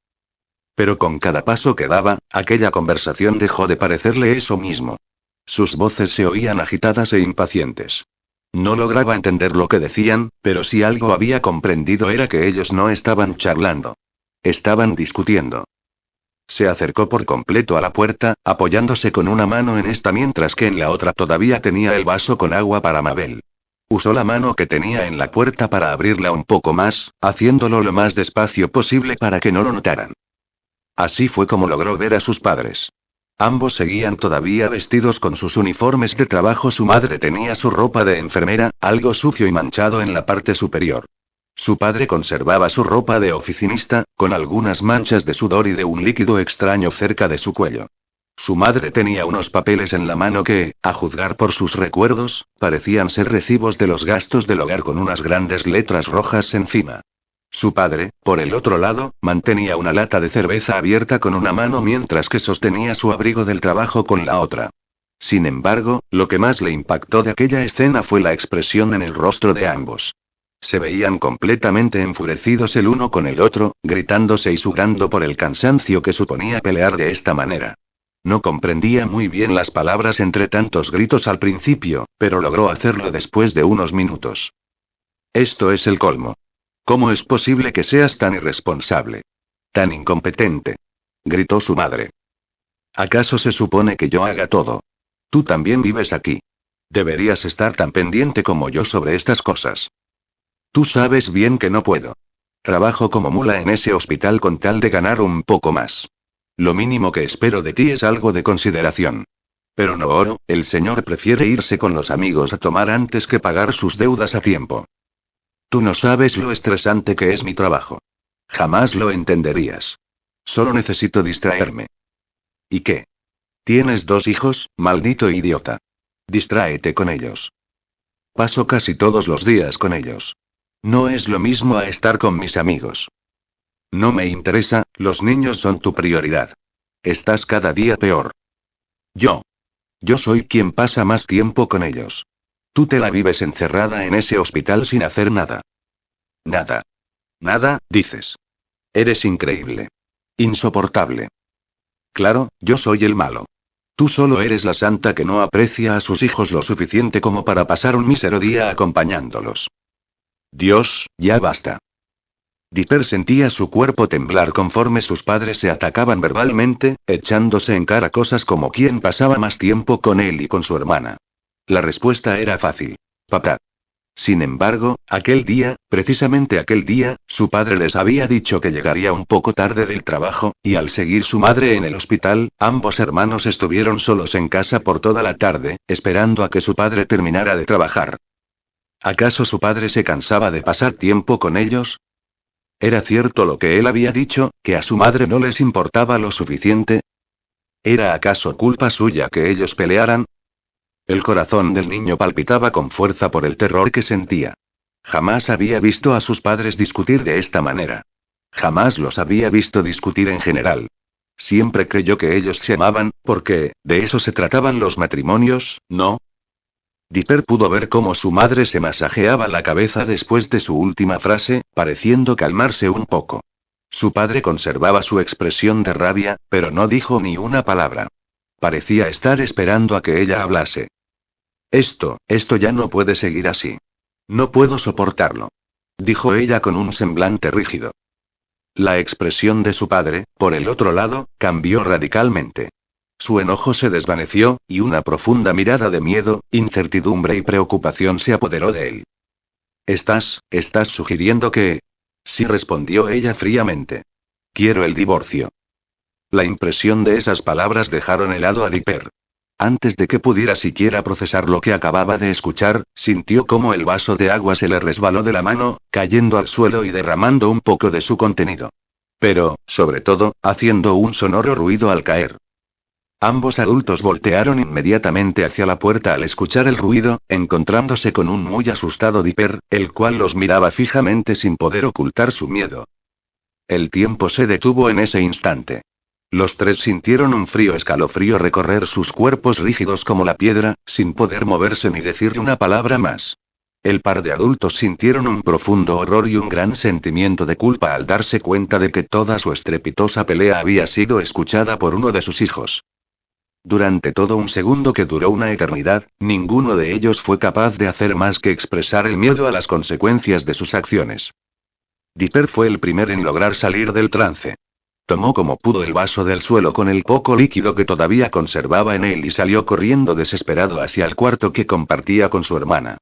Pero con cada paso que daba, aquella conversación dejó de parecerle eso mismo. Sus voces se oían agitadas e impacientes. No lograba entender lo que decían, pero si algo había comprendido era que ellos no estaban charlando. Estaban discutiendo. Se acercó por completo a la puerta, apoyándose con una mano en esta mientras que en la otra todavía tenía el vaso con agua para Mabel. Usó la mano que tenía en la puerta para abrirla un poco más, haciéndolo lo más despacio posible para que no lo notaran. Así fue como logró ver a sus padres. Ambos seguían todavía vestidos con sus uniformes de trabajo. Su madre tenía su ropa de enfermera, algo sucio y manchado en la parte superior. Su padre conservaba su ropa de oficinista, con algunas manchas de sudor y de un líquido extraño cerca de su cuello. Su madre tenía unos papeles en la mano que, a juzgar por sus recuerdos, parecían ser recibos de los gastos del hogar con unas grandes letras rojas encima. Su padre, por el otro lado, mantenía una lata de cerveza abierta con una mano mientras que sostenía su abrigo del trabajo con la otra. Sin embargo, lo que más le impactó de aquella escena fue la expresión en el rostro de ambos. Se veían completamente enfurecidos el uno con el otro, gritándose y sudando por el cansancio que suponía pelear de esta manera. No comprendía muy bien las palabras entre tantos gritos al principio, pero logró hacerlo después de unos minutos. Esto es el colmo. ¿Cómo es posible que seas tan irresponsable? Tan incompetente. Gritó su madre. ¿Acaso se supone que yo haga todo? Tú también vives aquí. Deberías estar tan pendiente como yo sobre estas cosas. Tú sabes bien que no puedo. Trabajo como mula en ese hospital con tal de ganar un poco más. Lo mínimo que espero de ti es algo de consideración. Pero no oro, el señor prefiere irse con los amigos a tomar antes que pagar sus deudas a tiempo. Tú no sabes lo estresante que es mi trabajo. Jamás lo entenderías. Solo necesito distraerme. ¿Y qué? ¿Tienes 2 hijos, maldito idiota? Distráete con ellos. Paso casi todos los días con ellos. No es lo mismo a estar con mis amigos. No me interesa, los niños son tu prioridad. Estás cada día peor. Yo. Yo soy quien pasa más tiempo con ellos. Tú te la vives encerrada en ese hospital sin hacer nada. Nada. Nada, dices. Eres increíble. Insoportable. Claro, yo soy el malo. Tú solo eres la santa que no aprecia a sus hijos lo suficiente como para pasar un mísero día acompañándolos. Dios, ya basta. Dipper sentía su cuerpo temblar conforme sus padres se atacaban verbalmente, echándose en cara cosas como quién pasaba más tiempo con él y con su hermana. La respuesta era fácil. Papá. Sin embargo, aquel día, precisamente aquel día, su padre les había dicho que llegaría un poco tarde del trabajo, y al seguir su madre en el hospital, ambos hermanos estuvieron solos en casa por toda la tarde, esperando a que su padre terminara de trabajar. ¿Acaso su padre se cansaba de pasar tiempo con ellos? ¿Era cierto lo que él había dicho, que a su madre no les importaba lo suficiente? ¿Era acaso culpa suya que ellos pelearan? El corazón del niño palpitaba con fuerza por el terror que sentía. Jamás había visto a sus padres discutir de esta manera. Jamás los había visto discutir en general. Siempre creyó que ellos se amaban, porque, de eso se trataban los matrimonios, ¿no? Dipper pudo ver cómo su madre se masajeaba la cabeza después de su última frase, pareciendo calmarse un poco. Su padre conservaba su expresión de rabia, pero no dijo ni una palabra. Parecía estar esperando a que ella hablase. Esto ya no puede seguir así. No puedo soportarlo. Dijo ella con un semblante rígido. La expresión de su padre, por el otro lado, cambió radicalmente. Su enojo se desvaneció, y una profunda mirada de miedo, incertidumbre y preocupación se apoderó de él. ¿Estás sugiriendo que...? Sí, respondió ella fríamente. Quiero el divorcio. La impresión de esas palabras dejaron helado a Dipper. Antes de que pudiera siquiera procesar lo que acababa de escuchar, sintió cómo el vaso de agua se le resbaló de la mano, cayendo al suelo y derramando un poco de su contenido. Pero, sobre todo, haciendo un sonoro ruido al caer. Ambos adultos voltearon inmediatamente hacia la puerta al escuchar el ruido, encontrándose con un muy asustado Dipper, el cual los miraba fijamente sin poder ocultar su miedo. El tiempo se detuvo en ese instante. Los tres sintieron un frío escalofrío recorrer sus cuerpos rígidos como la piedra, sin poder moverse ni decir una palabra más. El par de adultos sintieron un profundo horror y un gran sentimiento de culpa al darse cuenta de que toda su estrepitosa pelea había sido escuchada por uno de sus hijos. Durante todo un segundo que duró una eternidad, ninguno de ellos fue capaz de hacer más que expresar el miedo a las consecuencias de sus acciones. Dipper fue el primero en lograr salir del trance. Tomó como pudo el vaso del suelo con el poco líquido que todavía conservaba en él y salió corriendo desesperado hacia el cuarto que compartía con su hermana.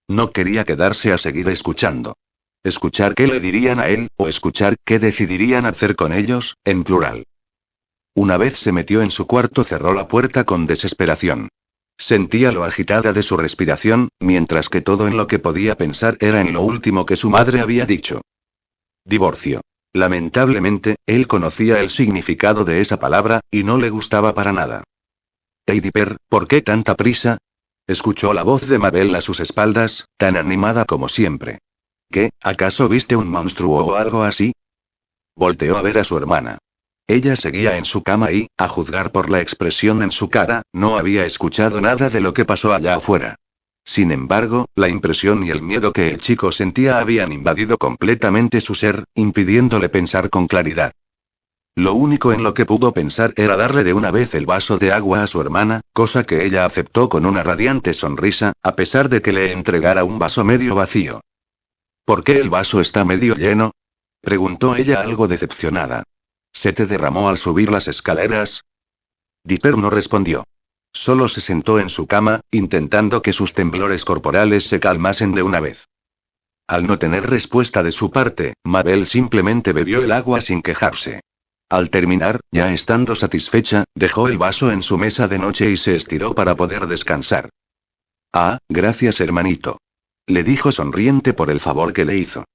No quería quedarse a seguir escuchando. Escuchar qué le dirían a él, o escuchar qué decidirían hacer con ellos, en plural. Una vez se metió en su cuarto, cerró la puerta con desesperación. Sentía lo agitada de su respiración, mientras que todo en lo que podía pensar era en lo último que su madre había dicho. Divorcio. Lamentablemente, él conocía el significado de esa palabra, y no le gustaba para nada. «Hey Dipper, ¿por qué tanta prisa?» Escuchó la voz de Mabel a sus espaldas, tan animada como siempre. «¿Qué, acaso viste un monstruo o algo así?» Volteó a ver a su hermana. Ella seguía en su cama y, a juzgar por la expresión en su cara, no había escuchado nada de lo que pasó allá afuera. Sin embargo, la impresión y el miedo que el chico sentía habían invadido completamente su ser, impidiéndole pensar con claridad. Lo único en lo que pudo pensar era darle de una vez el vaso de agua a su hermana, cosa que ella aceptó con una radiante sonrisa, a pesar de que le entregara un vaso medio vacío. «¿Por qué el vaso está medio lleno?» Preguntó ella algo decepcionada. ¿Se te derramó al subir las escaleras? Dipper no respondió. Solo se sentó en su cama, intentando que sus temblores corporales se calmasen de una vez. Al no tener respuesta de su parte, Mabel simplemente bebió el agua sin quejarse. Al terminar, ya estando satisfecha, dejó el vaso en su mesa de noche y se estiró para poder descansar. Ah, gracias hermanito. Le dijo sonriente por el favor que le hizo.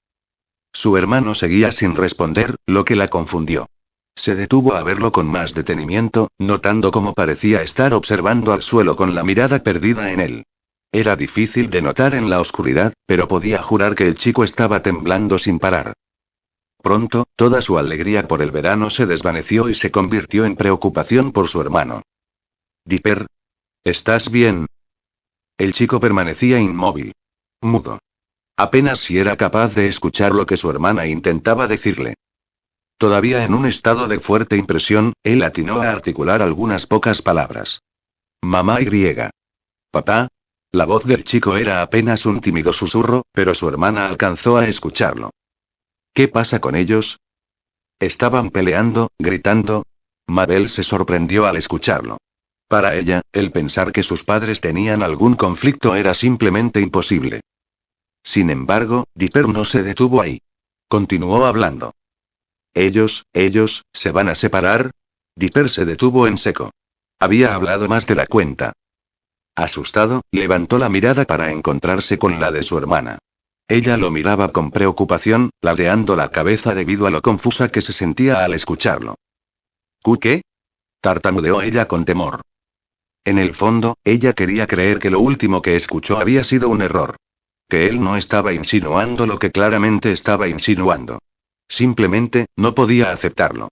Su hermano seguía sin responder, lo que la confundió. Se detuvo a verlo con más detenimiento, notando cómo parecía estar observando al suelo con la mirada perdida en él. Era difícil de notar en la oscuridad, pero podía jurar que el chico estaba temblando sin parar. Pronto, toda su alegría por el verano se desvaneció y se convirtió en preocupación por su hermano. Dipper, ¿estás bien? El chico permanecía inmóvil. Mudo. Apenas si era capaz de escuchar lo que su hermana intentaba decirle. Todavía en un estado de fuerte impresión, él atinó a articular algunas pocas palabras. Mamá y. Papá. La voz del chico era apenas un tímido susurro, pero su hermana alcanzó a escucharlo. ¿Qué pasa con ellos? ¿Estaban peleando, gritando? Mabel se sorprendió al escucharlo. Para ella, el pensar que sus padres tenían algún conflicto era simplemente imposible. Sin embargo, Dipper no se detuvo ahí. Continuó hablando. ¿Ellos, se van a separar? Dipper se detuvo en seco. Había hablado más de la cuenta. Asustado, levantó la mirada para encontrarse con la de su hermana. Ella lo miraba con preocupación, ladeando la cabeza debido a lo confusa que se sentía al escucharlo. ¿Qué? Tartamudeó ella con temor. En el fondo, ella quería creer que lo último que escuchó había sido un error. Que él no estaba insinuando lo que claramente estaba insinuando. Simplemente, no podía aceptarlo.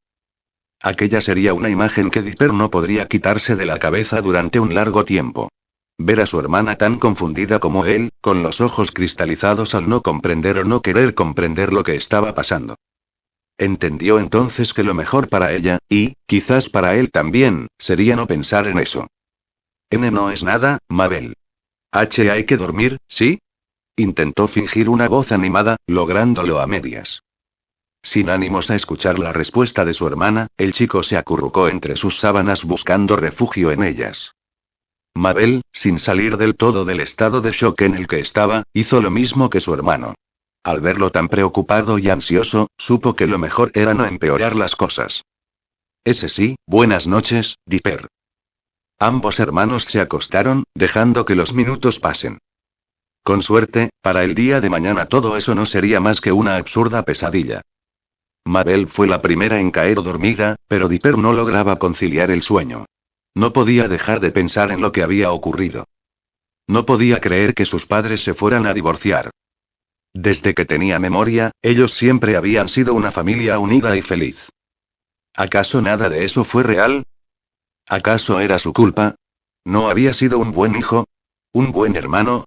Aquella sería una imagen que Dipper no podría quitarse de la cabeza durante un largo tiempo. Ver a su hermana tan confundida como él, con los ojos cristalizados al no comprender o no querer comprender lo que estaba pasando. Entendió entonces que lo mejor para ella, y, quizás para él también, sería no pensar en eso. No es nada, Mabel. Hay que dormir, ¿sí? Intentó fingir una voz animada, lográndolo a medias. Sin ánimos a escuchar la respuesta de su hermana, el chico se acurrucó entre sus sábanas buscando refugio en ellas. Mabel, sin salir del todo del estado de shock en el que estaba, hizo lo mismo que su hermano. Al verlo tan preocupado y ansioso, supo que lo mejor era no empeorar las cosas. Buenas noches, Dipper. Ambos hermanos se acostaron, dejando que los minutos pasen. Con suerte, para el día de mañana todo eso no sería más que una absurda pesadilla. Mabel fue la primera en caer dormida, pero Dipper no lograba conciliar el sueño. No podía dejar de pensar en lo que había ocurrido. No podía creer que sus padres se fueran a divorciar. Desde que tenía memoria, ellos siempre habían sido una familia unida y feliz. ¿Acaso nada de eso fue real? ¿Acaso era su culpa? ¿No había sido un buen hijo? ¿Un buen hermano?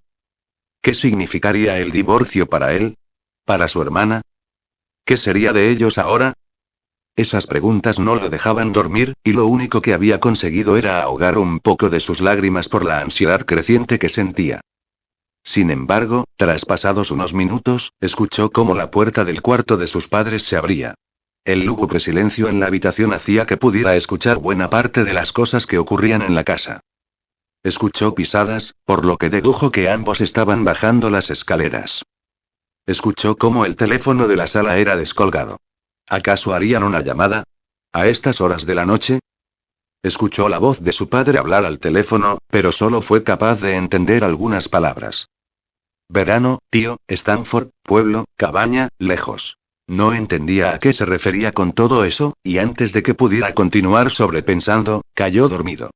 ¿Qué significaría el divorcio para él? ¿Para su hermana? ¿Qué sería de ellos ahora? Esas preguntas no lo dejaban dormir, y lo único que había conseguido era ahogar un poco de sus lágrimas por la ansiedad creciente que sentía. Sin embargo, tras pasados unos minutos, escuchó cómo la puerta del cuarto de sus padres se abría. El lúgubre silencio en la habitación hacía que pudiera escuchar buena parte de las cosas que ocurrían en la casa. Escuchó pisadas, por lo que dedujo que ambos estaban bajando las escaleras. Escuchó cómo el teléfono de la sala era descolgado. ¿Acaso harían una llamada? ¿A estas horas de la noche? Escuchó la voz de su padre hablar al teléfono, pero solo fue capaz de entender algunas palabras. Verano, tío, Stanford, pueblo, cabaña, lejos. No entendía a qué se refería con todo eso, y antes de que pudiera continuar sobrepensando, cayó dormido.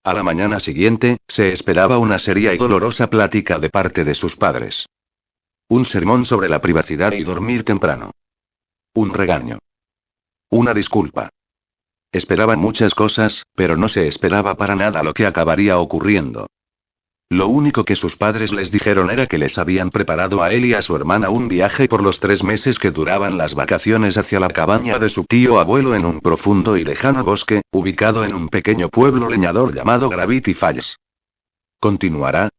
A la mañana siguiente, se esperaba una seria y dolorosa plática de parte de sus padres. Un sermón sobre la privacidad y dormir temprano. Un regaño. Una disculpa. Esperaban muchas cosas, pero no se esperaba para nada lo que acabaría ocurriendo. Lo único que sus padres les dijeron era que les habían preparado a él y a su hermana un viaje por los 3 meses que duraban las vacaciones hacia la cabaña de su tío abuelo en un profundo y lejano bosque, ubicado en un pequeño pueblo leñador llamado Gravity Falls. Continuará,